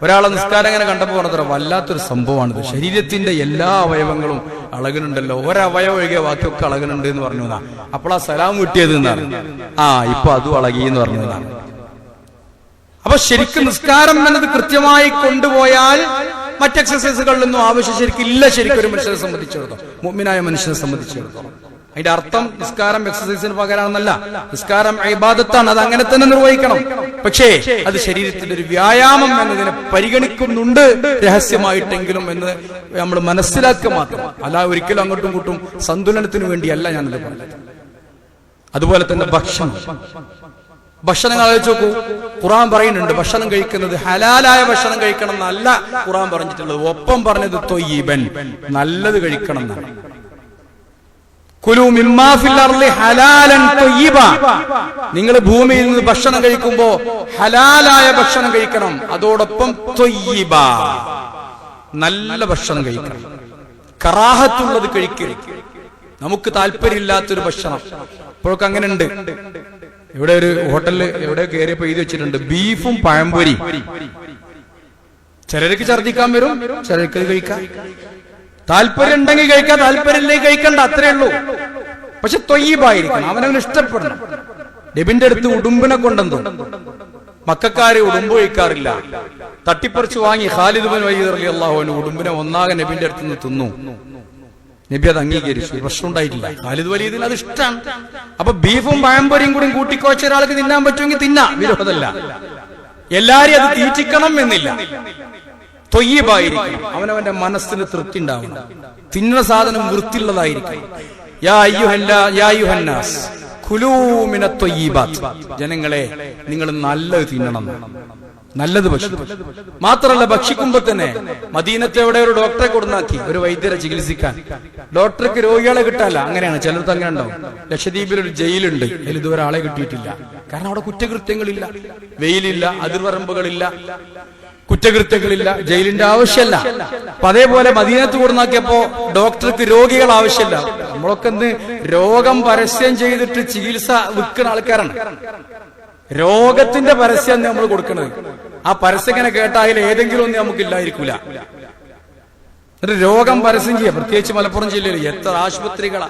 A: ഒരാളെ നിസ്കാരം ഇങ്ങനെ കണ്ടപ്പോ പറഞ്ഞത്ര വല്ലാത്തൊരു സംഭവമാണിത്. ശരീരത്തിന്റെ എല്ലാ അവയവങ്ങളും അളകനുണ്ടല്ലോ, ഒരവയവം ഒഴികെ ബാക്കിയൊക്കെ അളകനുണ്ട് എന്ന് പറഞ്ഞതാ. അപ്പോൾ ആ സലാം കിട്ടിയത് എന്നാണ്. ഇപ്പൊ അതും അളകി എന്ന് പറഞ്ഞതാണ്. അപ്പൊ ശരിക്കും നിസ്കാരം എന്നത് കൃത്യമായി കൊണ്ടുപോയാൽ മറ്റ് എക്സസൈസുകളിലൊന്നും ആവശ്യം ശരിക്കില്ല. ശരിക്കും ഒരു മനുഷ്യനെ സംബന്ധിച്ചിടത്തോളം, മുഅ്മിനായ മനുഷ്യനെ സംബന്ധിച്ചിടത്തോളം അതിന്റെ അർത്ഥം നിസ്കാരം എക്സസൈസിന് പകരാണെന്നല്ല. നിസ്കാരം ഇബാദത്താണ്, അത് അങ്ങനെ തന്നെ നിർവഹിക്കണം. പക്ഷേ അത് ശരീരത്തിന്റെ ഒരു വ്യായാമം എന്നതിനെ പരിഗണിക്കുന്നുണ്ട് രഹസ്യമായിട്ടെങ്കിലും എന്ന് നമ്മൾ മനസ്സിലാക്കുക മാത്രം. അല്ല, ഒരിക്കലും അങ്ങോട്ടും ഇങ്ങോട്ടും സന്തുലനത്തിന് വേണ്ടിയല്ല ഞാനത് പറഞ്ഞത്. അതുപോലെ തന്നെ ഭക്ഷണങ്ങൾ ആലോചിച്ച് നോക്കൂ. ഖുർആൻ പറയുന്നുണ്ട് ഭക്ഷണം കഴിക്കുന്നത് ഹലാലായ ഭക്ഷണം കഴിക്കണം എന്നല്ല ഖുർആൻ പറഞ്ഞിട്ടുള്ളത്. ഒപ്പം പറഞ്ഞത് ത്വയ്യിബൻ, നല്ലത് കഴിക്കണം എന്നാണ്. കുലൂ മിമ്മാ ഫിൽ അർളി ഹലാലൻ ത്വയ്യിബ, നിങ്ങൾ ഭൂമിയിൽ നിന്ന് ഭക്ഷണം കഴിക്കുമ്പോ ഹലാലായ ഭക്ഷണം കഴിക്കണം. അതോടൊപ്പം ത്വയ്യിബ, നല്ല ഭക്ഷണം കഴിക്കണം. കറാഹത്തുള്ളത് കഴിക്കരുത്. നമുക്ക് താല്പര്യമില്ലാത്തൊരു ഭക്ഷണം ഇപ്പോഴൊക്കെ അങ്ങനെ ഉണ്ട്. ഇവിടെ ഒരു ഹോട്ടലിൽ എവിടെ കയറിയപ്പോ എഴുതി വെച്ചിട്ടുണ്ട് ബീഫും പഴംപൊരി. ചിലർക്ക് ഛർദിക്കാൻ വരും, ചിലർക്ക് കഴിക്കാം. താല്പര്യം ഉണ്ടെങ്കിൽ കഴിക്കാം, താല്പര്യമില്ലെങ്കിൽ കഴിക്കണ്ട, അത്രേ ഉള്ളൂ. പക്ഷെ ത്വയ്യിബായിരിക്കണം, അവനവന് ഇഷ്ടപ്പെടണം. നബിന്റെ അടുത്ത് ഉടുമ്പിനെ കൊണ്ടെന്തോ മക്കാര് ഉടുമ്പ് കഴിക്കാറില്ല. തട്ടിപ്പറിച്ച് വാങ്ങി ഖാലിദ് ബിൻ വലീദ് റളിയല്ലാഹു അൻഹു ഉടുമ്പിനെ ഒന്നാകെ നബിന്റെ അടുത്ത് നിന്ന് തിന്നു. നബി അത് അംഗീകരിച്ചു, പ്രശ്നം ഉണ്ടായിട്ടില്ല. ഖാലിദ് വലീദിന് അത് ഇഷ്ടമാണ്. അപ്പൊ ബീഫും പഴംപൊരിയും കൂടി കൂട്ടിക്കോച്ച ഒരാൾക്ക് തിന്നാൻ പറ്റുമെങ്കിൽ തിന്നാം, വിരോധമല്ല. എല്ലാരും അത് തീറ്റിക്കണം എന്നില്ല. ത്വയ്യിബായിരിക്കണം, അവനവന്റെ മനസ്സിന് തൃപ്തി ഉണ്ടാവണം. തിന്നുന്ന സാധനം വൃത്തിയുള്ളതായിരിക്കണം. യാ അയ്യുഹന്നാസ് കുലൂ മിനത് ത്വയ്യിബാത്ത്, ജനങ്ങളെ നിങ്ങൾ നല്ലത് തിന്നണം, നല്ലത് ഭക്ഷിക്കും. മാത്രമല്ല ഭക്ഷിക്കുമ്പോ തന്നെ മദീനത്തെ എവിടെ ഒരു ഡോക്ടറെ കൊടുന്നാക്കി, ഒരു വൈദ്യരെ ചികിത്സിക്കാൻ. ഡോക്ടർക്ക് രോഗികളെ കിട്ടാല്ല, അങ്ങനെയാണ്. ചിലർക്ക് അങ്ങനെ ഉണ്ടാവും. ലക്ഷദ്വീപിൽ ഒരു ജയിലുണ്ട്, അതിൽ ഇതുവരെ ആളെ കിട്ടിയിട്ടില്ല. കാരണം അവിടെ കുറ്റകൃത്യങ്ങളില്ല, വെയിലില്ല, അതിർവരമ്പുകളില്ല, കുറ്റകൃത്യങ്ങളില്ല, ജയിലിന്റെ ആവശ്യമല്ല. അപ്പൊ അതേപോലെ മദീനത്ത് കൊടുന്നാക്കിയപ്പോ ഡോക്ടർക്ക് രോഗികൾ ആവശ്യമില്ല. നമ്മളൊക്കെ എന്ത് രോഗം പരസ്യം ചെയ്തിട്ട് ചികിത്സ വിൽക്കുന്ന ആൾക്കാരാണ്. രോഗത്തിന്റെ പരസ്യം നമ്മൾ കൊടുക്കുന്നത്. ആ പരസ്യം ഇങ്ങനെ കേട്ടാൽ ഏതെങ്കിലും ഒന്നും നമുക്ക് ഇല്ലായിരിക്കൂല. എന്നിട്ട് രോഗം പരസ്യം ചെയ്യുക, പ്രത്യേകിച്ച് മലപ്പുറം ജില്ലയിൽ എത്ര ആശുപത്രികളാ.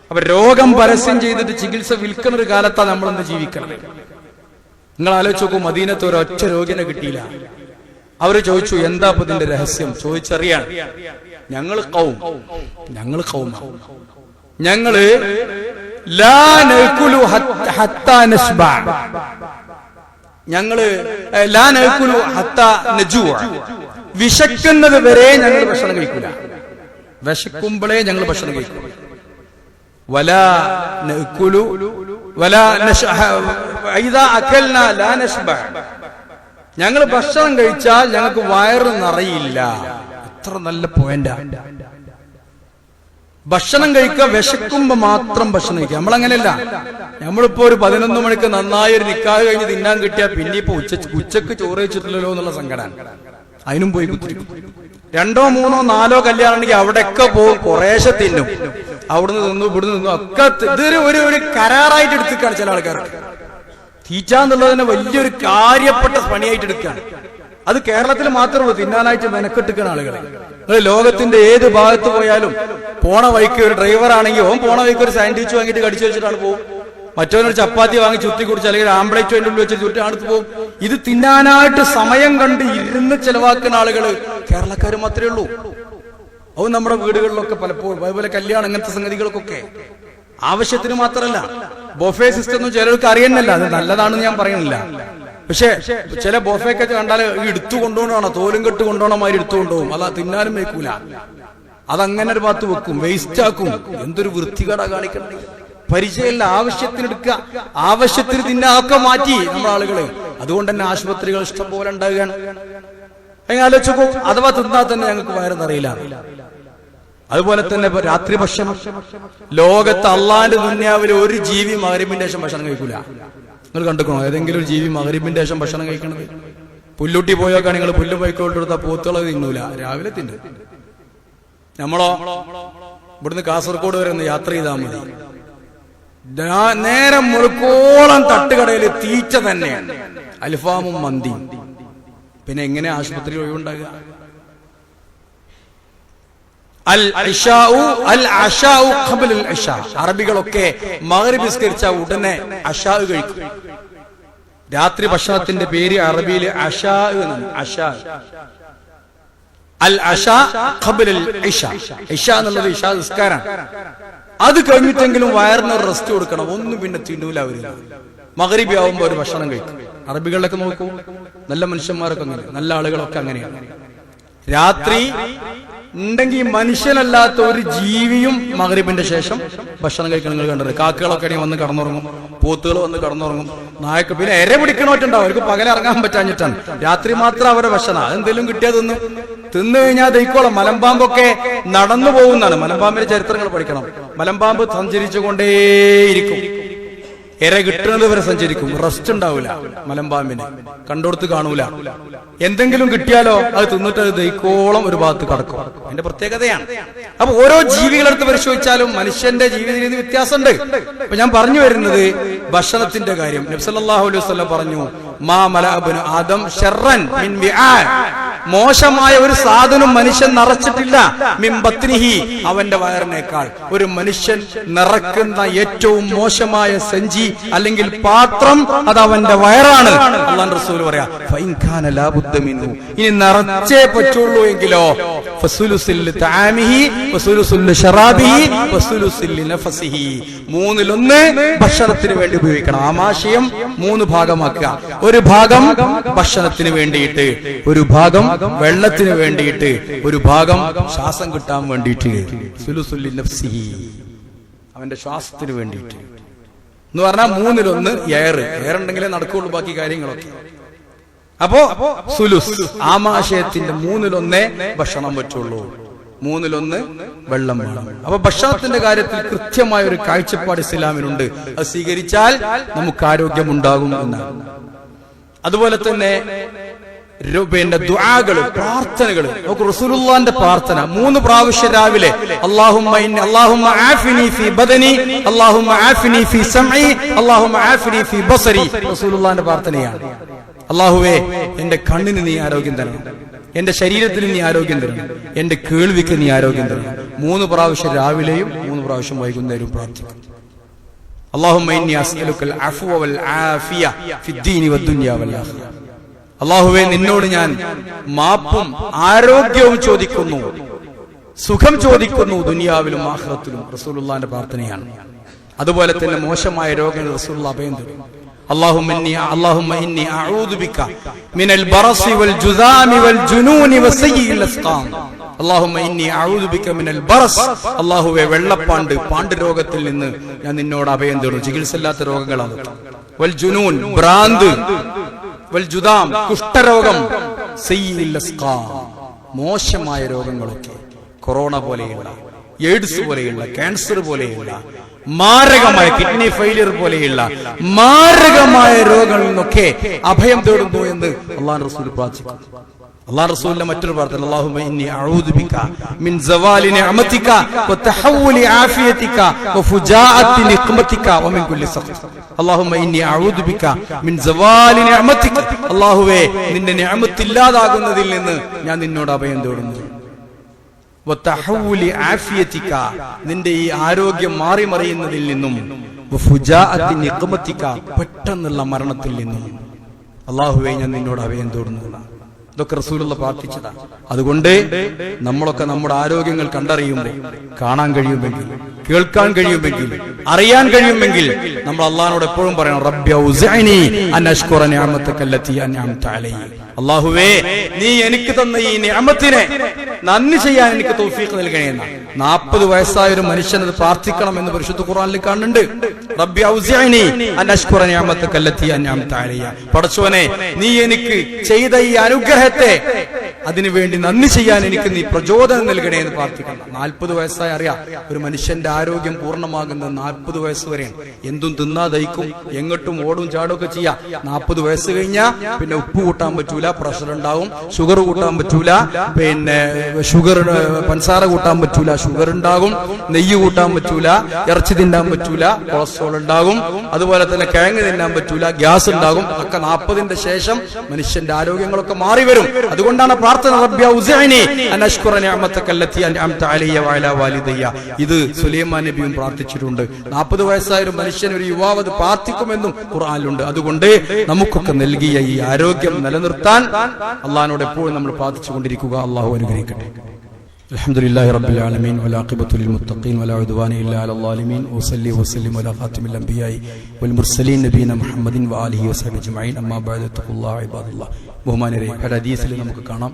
A: അപ്പൊ രോഗം പരസ്യം ചെയ്തിട്ട് ചികിത്സ വിൽക്കുന്ന ഒരു കാലത്താണ് നമ്മളെന്ന് ജീവിക്കണം. നിങ്ങൾ ആലോചിച്ച് നോക്കൂ, മദീനത്ത് ഒരൊറ്റ രോഗിനെ കിട്ടിയില്ല. അവര് ചോദിച്ചു എന്താ ഇപ്പൊ ഇതിന്റെ രഹസ്യം ചോദിച്ചറിയാൻ. ഞങ്ങള് വിശക്കുന്നത് വരെ ഞങ്ങൾ ഭക്ഷണം കഴിക്കൂല. വിശക്കുമ്പോഴേ ഞങ്ങൾ ഭക്ഷണം കഴിക്കും. ഞങ്ങൾ ഭക്ഷണം കഴിച്ചാൽ ഞങ്ങൾക്ക് വയറ് നിറയില്ല. എത്ര നല്ല പോയിന്റാ. ഭക്ഷണം കഴിക്കുക, വിശക്കുമ്പോ മാത്രം ഭക്ഷണം കഴിക്കുക. നമ്മളങ്ങനെയല്ല. നമ്മളിപ്പോ ഒരു 11 മണിക്ക് നന്നായി ഒരു നിക്കാഹ് കഴിഞ്ഞ് തിന്നാൻ കിട്ടിയാൽ പിന്നെ ഇപ്പൊ ഉച്ചക്ക് ചോറ് വെച്ചിട്ടില്ലല്ലോ എന്നുള്ള സങ്കടമാണ്. അതിനും പോയി കുത്തിരിക്കും. 2, 3, 4 കല്യാണം ഉണ്ടെങ്കിൽ അവിടെയൊക്കെ പോകും, കുറേശ്ശെ തിന്നും. അവിടുന്ന് തിന്നു, ഇവിടുന്ന് തിന്നു, ഒക്കെ ഇതൊരു ഒരു കരാറായിട്ട് എടുത്തിക്കാണ് ചില ആൾക്കാർക്ക്. തീറ്റാന്നുള്ളതിനെ വലിയൊരു കാര്യപ്പെട്ട പണിയായിട്ട് എടുക്കുകയാണ്. അത് കേരളത്തിൽ മാത്രമേ ഉള്ളൂ തിന്നാനായിട്ട് മെനക്കെട്ടിക്കുന്ന ആളുകളെ. ലോകത്തിന്റെ ഏത് ഭാഗത്ത് പോയാലും പോണ വഴിക്ക് ഒരു ഡ്രൈവർ ആണെങ്കിൽ ഓൻ പോണ വഴിക്ക് ഒരു സാൻഡ്വിച്ച് വാങ്ങിയിട്ട് കടിച്ചു വെച്ചിട്ടാണ് പോകും. മറ്റവനൊരു ചപ്പാത്തി വാങ്ങി ചുറ്റി കുടിച്ച് അല്ലെങ്കിൽ ആംബ്ലേറ്റ് അതിൻ്റെ ഉള്ളിൽ വെച്ച് ചുറ്റി അടുത്ത് പോകും. ഇത് തിന്നാനായിട്ട് സമയം കണ്ട് ഇരുന്ന് ചെലവാക്കുന്ന ആളുകൾ കേരളക്കാർ മാത്രമേ ഉള്ളൂ. അത് നമ്മുടെ വീടുകളിലൊക്കെ പലപ്പോഴും അതുപോലെ കല്യാണം ഇങ്ങനത്തെ സംഗതികൾക്കൊക്കെ ആവശ്യത്തിന് മാത്രമല്ല. ബൊഫേ സിസ്റ്റം ഒന്നും ചിലർക്ക് അറിയുന്നില്ല, അത് നല്ലതാണെന്ന് ഞാൻ പറയുന്നില്ല. പക്ഷെ ചില ബൊഫയൊക്കെ കണ്ടാൽ എടുത്തു കൊണ്ടുപോകണോ, തോലും കെട്ട് കൊണ്ടുപോകണ മാതിരി എടുത്തു കൊണ്ടുപോകും. അല്ല തിന്നാനും വെക്കൂല, അതങ്ങനെ ഒരു ഭാഗത്ത് വെക്കും, വേസ്റ്റ് ആക്കും. എന്തൊരു വൃത്തികേടാ കാണിക്കണ്ടേ. പരിചയമില്ല, ആവശ്യത്തിന് എടുക്കുക, ആവശ്യത്തിന് തിന്നാക്കെ മാറ്റി നമ്മുടെ ആളുകള്. അതുകൊണ്ട് തന്നെ ആശുപത്രികൾ ഇഷ്ടം പോലെ ഉണ്ടാകുകയാണ്. അങ്ങനെ ആലോചിച്ചു, അഥവാ തിന്നാൽ തന്നെ ഞങ്ങൾക്ക് വയറെന്നറിയില്ല. അതുപോലെ തന്നെ രാത്രി ഭക്ഷണം. ലോകത്ത് അള്ളാന്റെ ദുനിയാവിൽ ഒരു ജീവി മഗ്‌രിബിന്റെ ശേഷം ഭക്ഷണം കഴിക്കൂല. നിങ്ങൾ കണ്ടുക്കണോ ഏതെങ്കിലും ഒരു ജീവി മഗ്‌രിബിന്റെ ശേഷം ഭക്ഷണം കഴിക്കണത്? പുല്ലൂട്ടി പോയൊക്കെ നിങ്ങൾ പുല്ല് പോയിക്കൊണ്ടെടുത്ത പോത്തുകളെ തിന്നൂല, രാവിലെ തിന്നും. നമ്മളോ ഇവിടുന്ന് കാസർഗോഡ് വരെ ഒന്ന് യാത്ര ചെയ്താൽ മതി, നേരം മുഴുക്കോളം തട്ടുകടയിൽ തീറ്റ തന്നെയാണ്, അൽഫാമും മന്തിയും. പിന്നെ എങ്ങനെ ആശുപത്രി ഒഴിവുണ്ടാകുക? അറബികളൊക്കെ മഗ്‌രിബ് നിസ്കരിച്ച ഉടനെ അശാ കഴിക്കും. രാത്രി ഭക്ഷണത്തിന്റെ പേര് അറബിയിൽ അശാ എന്നാണ്. അശാ അൽ അശാ ഖബ്ല അൽ ഇശാ. ഇശാ എന്നുള്ളത് ഇശാ നിസ്കാരം. അത് കഴിഞ്ഞിട്ടെങ്കിലും വയറിനൊരു റെസ്റ്റ് കൊടുക്കണം. ഒന്നും പിന്നെ തിന്നൂല അവര്. മഗ്‌രിബ് ആവുമ്പോ ഒരു ഭക്ഷണം കഴിക്കും. അറബികളിലൊക്കെ നോക്കൂ, നല്ല മനുഷ്യന്മാരൊക്കെ അങ്ങനെ, നല്ല ആളുകളൊക്കെ അങ്ങനെയാണ്. രാത്രി ഉണ്ടെങ്കിൽ മനുഷ്യനല്ലാത്ത ഒരു ജീവിയും മഗ്‌രിബിന്റെ ശേഷം ഭക്ഷണം കഴിക്കണം. നിങ്ങൾ കണ്ടത് കാക്കകളൊക്കെ ആണെങ്കിൽ വന്ന് കടന്നുറങ്ങും, പോത്തുകൾ വന്ന് കടന്നുറങ്ങും, നായക്ക് പിന്നെ എര പിടിക്കണോട്ടുണ്ടാവും. അവർക്ക് പകലിറങ്ങാൻ പറ്റാഞ്ഞിട്ടാണ്. രാത്രി മാത്രം അവരുടെ ഭക്ഷണം. അതെന്തെങ്കിലും കിട്ടിയാൽ തിന്നു കഴിഞ്ഞാൽ ദഹിക്കോളം. മലമ്പാമ്പൊക്കെ നടന്നു പോകുന്നതാണ്. മലമ്പാമ്പിന്റെ ചരിത്രങ്ങൾ പഠിക്കണം. മലമ്പാമ്പ് സഞ്ചരിച്ചുകൊണ്ടേയിരിക്കും, എര കിട്ടുന്നത് വരെ സഞ്ചരിക്കും. റെസ്റ്റ് ഉണ്ടാവില്ല മലമ്പാമ്പിന്, കണ്ടോടത്ത് കാണൂല. എന്തെങ്കിലും കിട്ടിയാലോ അത് തിന്നിട്ട് അത് ദഹിക്കോളം ഒരു ഭാഗത്ത് കടക്കും. അതിന്റെ പ്രത്യേകതയാണ്. അപ്പൊ ഓരോ ജീവികളെടുത്ത് പരിശോധിച്ചാലും മനുഷ്യന്റെ ജീവിത രീതി വ്യത്യാസമുണ്ട്. അപ്പൊ ഞാൻ പറഞ്ഞു വരുന്നത് ഭക്ഷണത്തിന്റെ കാര്യം. നബി സല്ലല്ലാഹു അലൈഹി വസല്ലം പറഞ്ഞു, മാ മലഅ ഇബ്നു ആദം ശർറൻ മിൻ വിആ, മോശമായ ഒരു സാധനം മനുഷ്യൻ നിറച്ചിട്ടില്ല മിൻ ബത്നിഹി, അവന്റെ വയറിനേക്കാൾ. ഒരു മനുഷ്യൻ നിറക്കുന്ന ഏറ്റവും മോശമായ സഞ്ചി അല്ലെങ്കിൽ പാത്രം അത് അവന്റെ വയറാണ്. അല്ലാഹു റസൂൽ പറയാ, ഫഇൻ കാന ലാ ബുദ്ദ മിൻഹു, ഇനി നിറച്ചേ പറ്റുള്ളൂ എങ്കിലോ ഫസുലുസിൽ തആമിഹി വസുലുസുൽ ശറാബിഹി വസുലുസിൽ നഫസിഹി, മൂന്നിലൊന്ന് ഭക്ഷണത്തിന് വേണ്ടി ഉപയോഗിക്കണം. ആമാശയം 3 ഭാഗമാക്കുക. ഒരു ഭാഗം ഭക്ഷണത്തിന് വേണ്ടിയിട്ട്, ഒരു ഭാഗം വെള്ളത്തിന് വേണ്ടിയിട്ട്, ഒരു ഭാഗം ശ്വാസം കിട്ടാൻ വേണ്ടിയിട്ട്. സുലുസുൽ നഫ്സിഹി, അവന്റെ ശ്വാസത്തിന് വേണ്ടിയിട്ട് എന്ന് പറഞ്ഞാൽ 3-1 എയർ ഉണ്ടെങ്കിലേ നടക്കുള്ളൂ ബാക്കി കാര്യങ്ങളൊക്കെ. അപ്പോ സുലുസ് ആമാശയത്തിന്റെ 3-1 ഭക്ഷണം പറ്റുള്ളൂ, 3-1 വെള്ളം വേണം. അപ്പൊ ഭക്ഷണത്തിന്റെ കാര്യത്തിൽ കൃത്യമായ ഒരു കാഴ്ചപ്പാട് ഇസ്ലാമിനുണ്ട്. അത് സ്വീകരിച്ചാൽ നമുക്ക് ആരോഗ്യമുണ്ടാകും എന്നാണ്. അതുപോലെ തന്നെ പിന്നെ ദുആകള്, പ്രാർത്ഥനകള് നോക്കൂ. റസൂലുള്ളാഹിന്റെ പ്രാർത്ഥന 3 പ്രാവശ്യം രാവിലെ അല്ലാഹുമ്മ ആഫിനി ഫീ ബദനി, അല്ലാഹുമ്മ ആഫിനി ഫീ സമഇ, അല്ലാഹുമ്മ ആഫിനി ഫീ ബസരി. റസൂലുള്ളാഹിന്റെ പ്രാർത്ഥനയാണ്. അല്ലാഹുവേ, എന്റെ കണ്ണിന് നീ ആരോഗ്യം തരണം, എന്റെ ശരീരത്തിന് നീ ആരോഗ്യം തരണം, എന്റെ കേൾവിക്ക് നീ ആരോഗ്യം തരണം. 3 പ്രാവശ്യം രാവിലെയും 3 പ്രാവശ്യം വൈകുന്നേരവും പ്രാർത്ഥിക്കും. അല്ലാഹുമ്മ ഇന്നി അസ്അലുക്കൽ അഫ്വ വൽ ആഫിയ ഫിദ്ദീനി വദ്ദുനിയ വൽ ആഖിറ. അല്ലാഹുവേ, നിന്നോട് ഞാൻ മാപ്പും ആരോഗ്യവും ചോദിക്കുന്നു, സുഖം ചോദിക്കുന്നു ദുനിയാവിലും ആഖിറത്തിലും. റസൂലുള്ളാഹിന്റെ പ്രാർത്ഥനയാണ്. അതുപോലെ തന്നെ മോശമായ രോഗങ്ങൾ റസൂലുള്ളാഹി അഭയം തരും. അല്ലാഹുമ്മ ഇന്നി അഊദു ബിക മിനൽ ബറസി വൽ ജുദാമി വൽ ജുനൂനി വസയ്യിൽ അസ്ഖാം. അല്ലാഹുമ്മ ഇന്നി അഊദു ബിക മിനൽ ബറസ്. അല്ലാഹുവേ, വെള്ളപ്പാണ്ട്, പാണ്ട് രോഗത്തിൽ നിന്ന് ഞാൻ നിന്നോട് അഭയം തേടുന്നു. ചികിത്സയില്ലാത്ത രോഗങ്ങളാണ്. വൽ ജുനൂൻ, ഭ്രാന്ത്, വൽ ജുദാം, കുഷ്ഠരോഗം, സയ്യിൽ അസ്ഖാം, മോശമായ രോഗങ്ങളൊക്കെ, കൊറോണ പോലെയുള്ള, എയ്ഡ്സ് പോലെയുള്ള, ക്യാൻസർ പോലെയുള്ള മാരകമായ, കിഡ്നി ഫെയിലിയർ പോലെയുള്ള മാരകമായ രോഗങ്ങളിൽ നിന്നൊക്കെ അഭയം തേടുന്നു എന്ന് അല്ലാഹു റസൂൽ പ്രാർത്ഥിക്കുന്നു. അല്ലാഹു റസൂലിന്റെ മറ്റൊരു പ്രാർത്ഥന, അല്ലാഹുമ്മ ഇന്നി അഊദു ബിക മിൻ സവാലി നിഅമതിക വതഹവ്വുലി ആഫിയതിക വഫുജാഅത്തി നിഖ്മതിക വമിൻ കുല്ലി സഖ്. അല്ലാഹുമ്മ ഇന്നി അഊദു ബിക മിൻ സവാലി നിഅമതിക. അല്ലാഹുവേ, നിന്റെ നിഅമത്ത് ഇല്ലാതാകുന്നതിൽ നിന്ന് ഞാൻ നിന്നോട് അഭയം തേടുന്നു. വതഹവ്വുലി ആഫിയതിക, നിന്റെ ഈ ആരോഗ്യം മാറി മറിയുന്നതിൽ നിന്നും, വഫുജാഅത്തി നിഖ്മതിക, പെട്ടെന്നുള്ള മരണത്തിൽ നിന്നും. അല്ലാഹുവേ, ഞാൻ നിന്നോട് അഭയം തേടുന്നു. ഇതൊക്കെ റസൂലുള്ള പ്രാർത്ഥിച്ചതാണ്. അതുകൊണ്ട് നമ്മളൊക്കെ നമ്മുടെ ആരോഗ്യങ്ങൾ കണ്ടറിയുമ്പോൾ, കാണാൻ കഴിയുമെങ്കിൽ, കേൾക്കാൻ കഴിയുമെങ്കിൽ, അറിയാൻ കഴിയുമെങ്കിൽ നമ്മൾ അള്ളാഹിനോട് എപ്പോഴും പറയണം, റബ്ബി ഔസിഅനി അൻ അശ്കുറ നിഅമതകല്ലതി അൻഅംത അലയ്യ. അല്ലാഹുവേ, നീ എനിക്ക് തന്ന ഈ നിഅമത്തിനെ നന്ദി ചെയ്യാൻ എനിക്ക് തൗഫീഖ് നൽകണേ എന്ന് 40 വയസ്സായ ഒരു മനുഷ്യനത് പ്രാർത്ഥിക്കണം എന്ന് പരിശുദ്ധ ഖുർആനിൽ കാണുന്നുണ്ട്. റബ്ബി ഔസിഅനി അൻ അശ്കുറ നിഅമതകല്ലതി അൻഅംത അലയ്യ. പടച്ചോനെ, നീ എനിക്ക് ചെയ്ത ഈ അനുഗ്രഹത്തെ അതിനുവേണ്ടി നന്ദി ചെയ്യാൻ എനിക്ക് നീ പ്രചോദനം നൽകണേ എന്ന് പ്രാർത്ഥിക്കണം. 40 വയസ്സായി അറിയാം, ഒരു മനുഷ്യന്റെ ആരോഗ്യം പൂർണ്ണമാകുന്നത് 40 വയസ്സ് വരെയാണ്. എന്തും തിന്നാതയിക്കും, എങ്ങോട്ടും ഓടും ചാടും ഒക്കെ ചെയ്യാം. 40 വയസ്സ് കഴിഞ്ഞാൽ പിന്നെ ഉപ്പ് കൂട്ടാൻ പറ്റൂല, പ്രഷർ ഉണ്ടാവും, ഷുഗർ കൂട്ടാൻ പറ്റൂല, പിന്നെ പഞ്ചസാര കൂട്ടാൻ പറ്റൂല, ഷുഗർ ഉണ്ടാകും, നെയ്യ് കൂട്ടാൻ പറ്റൂല, ഇറച്ചി തിന്നാൻ പറ്റൂല, കൊളസ്ട്രോൾ ഉണ്ടാകും, അതുപോലെ തന്നെ കിഴങ്ങ് തിന്നാൻ പറ്റൂല, ഗ്യാസ് ഉണ്ടാകും. ഒക്കെ 40ന്റെ ശേഷം മനുഷ്യന്റെ ആരോഗ്യങ്ങളൊക്കെ മാറി വരും. അതുകൊണ്ടാണ് പ്രാർത്ഥന, റബ്ബി ഔസിഅനി അൻ അശ്കുറ നിഅമതകല്ലതി അൻഅംത അലയ്യ വഅലാ വാലിദയ്യ. ഇത് സുലൈമാൻ നബിയും പ്രാർത്ഥിച്ചിട്ടുണ്ട്. 40 വയസ്സായ ഒരു മനുഷ്യൻ, ഒരു യുവാവ് അത് പ്രാർത്ഥിക്കുമെന്നും ഖുർആനിലുണ്ട്. അതുകൊണ്ട് നമുക്കൊക്കെ നൽകിയ ഈ ആരോഗ്യം നിലനിർത്താൻ അള്ളാഹിനോട് എപ്പോഴും നമ്മൾ പ്രാർത്ഥിച്ചുകൊണ്ടിരിക്കുക. അള്ളാഹു അനുഗ്രഹിക്കട്ടെ. അൽഹംദുലില്ലാഹി റബ്ബിൽ ആലമീൻ വലാഖിബത്തു ലിൽ മുത്തഖീൻ വലാ ഉദ്വാന ഇല്ലാ അലൽ ളാലിമീൻ വസല്ലി വസല്ലിം അലാ ഖാതിമിൽ അംബിയാഇ വൽ മുർസലീൻ നബീന മുഹമ്മദിൻ വആലിഹി വസഹ്ബിഹി അജ്മഈൻ. അമ്മാ ബഅദ് തഖുല്ലാഹ ഇബാദല്ലാഹ്. ബഹുമാനരെ, ഹദീസിൽ നമുക്ക് കാണാം,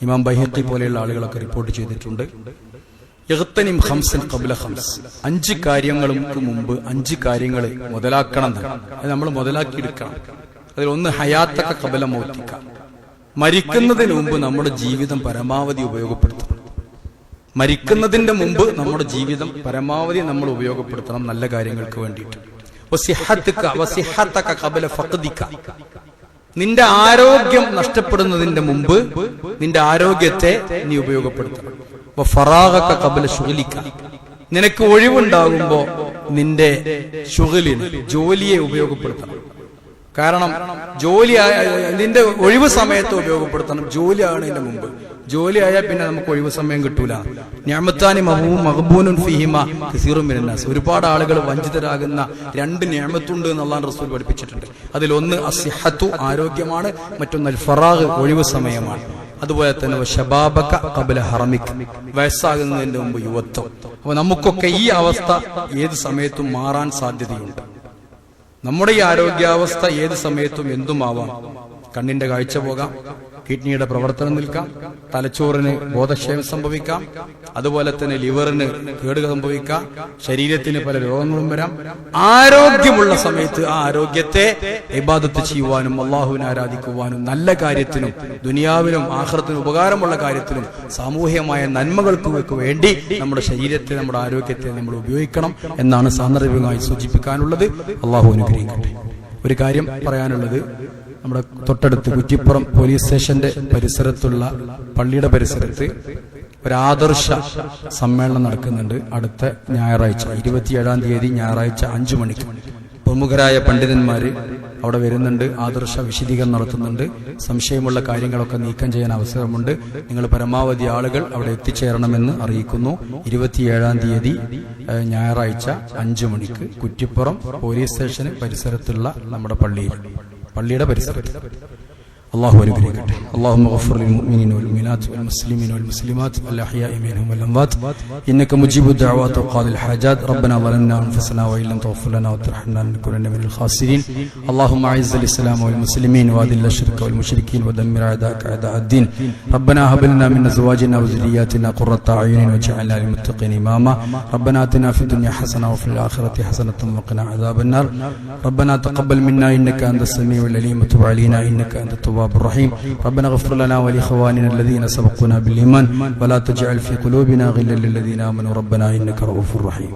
A: ഇമാം ബൈഹഖി പോലെയുള്ള ആളുകളൊക്കെ റിപ്പോർട്ട് ചെയ്തിട്ടുണ്ട്, യഗ്തനിം ഖംസൻ ഖബ്ല ഖംസ്. 5 കാര്യങ്ങൾക്ക് മുമ്പ് 5 കാര്യങ്ങൾ മുതലാക്കണം. അത് നമ്മൾ മുതലാക്കിയെടുക്കണം. അതിലൊന്ന് ഹയാത്തക ഖബ്ല മൗതിക. മരിക്കുന്നതിന് മുമ്പ് നമ്മുടെ ജീവിതം പരമാവധി ഉപയോഗപ്പെടുത്തണം. മരിക്കുന്നതിന്റെ മുമ്പ് നമ്മുടെ ജീവിതം പരമാവധി നമ്മൾ ഉപയോഗപ്പെടുത്തണം നല്ല കാര്യങ്ങൾക്ക് വേണ്ടിയിട്ട്. നിന്റെ ആരോഗ്യം നഷ്ടപ്പെടുന്നതിന്റെ മുമ്പ് നിന്റെ ആരോഗ്യത്തെ നീ ഉപയോഗപ്പെടുത്തണം. നിനക്ക് ഒഴിവുണ്ടാകുമ്പോ നിന്റെ ശുഗലിന്, ജോലിയെ ഉപയോഗപ്പെടുത്തണം. കാരണം നിന്റെ ഒഴിവ് സമയത്ത് ഉപയോഗപ്പെടുത്തണം. ജോലി ആകുന്നതിന്റെ മുമ്പ്. ജോലി ആയാൽ പിന്നെ നമുക്ക് ഒഴിവ് സമയം കിട്ടൂല. നിഅമത്താനി മഗ്ബൂനുൻ ഫീഹിമ കസീറുൻ മിനന്നാസ്. ഒരുപാട് ആളുകൾ വഞ്ചിതരാകുന്ന 2 നിഅമത്തുണ്ട് എന്ന് അല്ലാഹു റസൂൽ പഠിപ്പിച്ചിട്ടുണ്ട്. അതിലൊന്ന് അസ്സിഹത്തു, ആരോഗ്യമാണ്. മറ്റൊന്ന് അൽ ഫറാഗ്, ഒഴിവ് സമയമാണ്. അതുപോലെ തന്നെ ശബാബക ഖബ്ല ഹറമിക്, വയസ്സാകുന്നതിന്റെ മുമ്പ് യുവത്വം. അപ്പൊ നമുക്കൊക്കെ ഈ അവസ്ഥ ഏത് സമയത്തും മാറാൻ സാധ്യതയുണ്ട്. നമ്മുടെ ഈ ആരോഗ്യാവസ്ഥ ഏത് സമയത്തും എന്തുമാവാം. കണ്ണിന്റെ കാഴ്ച പോകാം, കിഡ്നിയുടെ പ്രവർത്തനം നിൽക്കാം, തലച്ചോറിന് ബോധക്ഷയം സംഭവിക്കാം, അതുപോലെ തന്നെ ലിവറിന് കേടുക സംഭവിക്കാം, ശരീരത്തിന് പല രോഗങ്ങളും വരാം. ആരോഗ്യമുള്ള സമയത്ത് ആ ആരോഗ്യത്തെ ഇബാദത്ത് ചെയ്യുവാനും അള്ളാഹുവിനെ ആരാധിക്കുവാനും നല്ല കാര്യത്തിനും ദുനിയാവിനും ആഖിറത്തിനും ഉപകാരമുള്ള കാര്യത്തിനും സാമൂഹികമായ നന്മകൾക്ക് വേണ്ടി നമ്മുടെ ശരീരത്തെ, നമ്മുടെ ആരോഗ്യത്തെ നമ്മൾ ഉപയോഗിക്കണം എന്നാണ് സാന്ദർഭികമായി സൂചിപ്പിക്കാനുള്ളത്. അള്ളാഹു അനുഗ്രഹിക്കട്ടെ. ഒരു കാര്യം പറയാനുള്ളത്, നമ്മുടെ തൊട്ടടുത്ത് കുറ്റിപ്പുറം പോലീസ് സ്റ്റേഷന്റെ പരിസരത്തുള്ള പള്ളിയുടെ പരിസരത്ത് ഒരു ആദർശ സമ്മേളനം നടക്കുന്നുണ്ട്. അടുത്ത ഞായറാഴ്ച 27-ാം തീയതി ഞായറാഴ്ച 5 മണിക്ക് പ്രമുഖരായ പണ്ഡിതന്മാര് അവിടെ വരുന്നുണ്ട്. ആദർശ വിശദീകരണം നടത്തുന്നുണ്ട്. സംശയമുള്ള കാര്യങ്ങളൊക്കെ നീക്കം ചെയ്യാൻ അവസരമുണ്ട്. നിങ്ങൾ പരമാവധി ആളുകൾ അവിടെ എത്തിച്ചേരണമെന്ന് അറിയിക്കുന്നു. 27-ാം തീയതി ഞായറാഴ്ച 5 മണിക്ക് കുറ്റിപ്പുറം പോലീസ് സ്റ്റേഷന് പരിസരത്തുള്ള നമ്മുടെ പള്ളിയുടെ പരിസരത്ത്. അല്ലാഹു അനുഗ്രഹിക്കട്ടെ. اللهم اغفر للمؤمنين والمؤمنات والمسلمين والمسلمات الأحياء منهم والأموات إنك مجيب الدعوات وقاضي الحاجات. ربنا ظلمنا أنفسنا وإن لم تغفر لنا وترحمنا لنكونن من الخاسرين. اللهم أعز الإسلام والمسلمين وأذل الشرك والمشركين ودمر أعداءك أعداء الدين. ربنا هب لنا من أزواجنا وذرياتنا قرة أعين واجعلنا للمتقين إماما. ربنا آتنا في الدنيا حسنة وفي الآخرة حسنة وقنا عذاب النار. ربنا تقبل منا إنك أنت السميع العليم وتب علينا إنك أنت التواب الرحيم. ربنا اغفر لنا ولإخواننا الذين سبقونا بالإيمان ولا تجعل في قلوبنا غلا للذين آمنوا ربنا إنك رؤوف رحيم.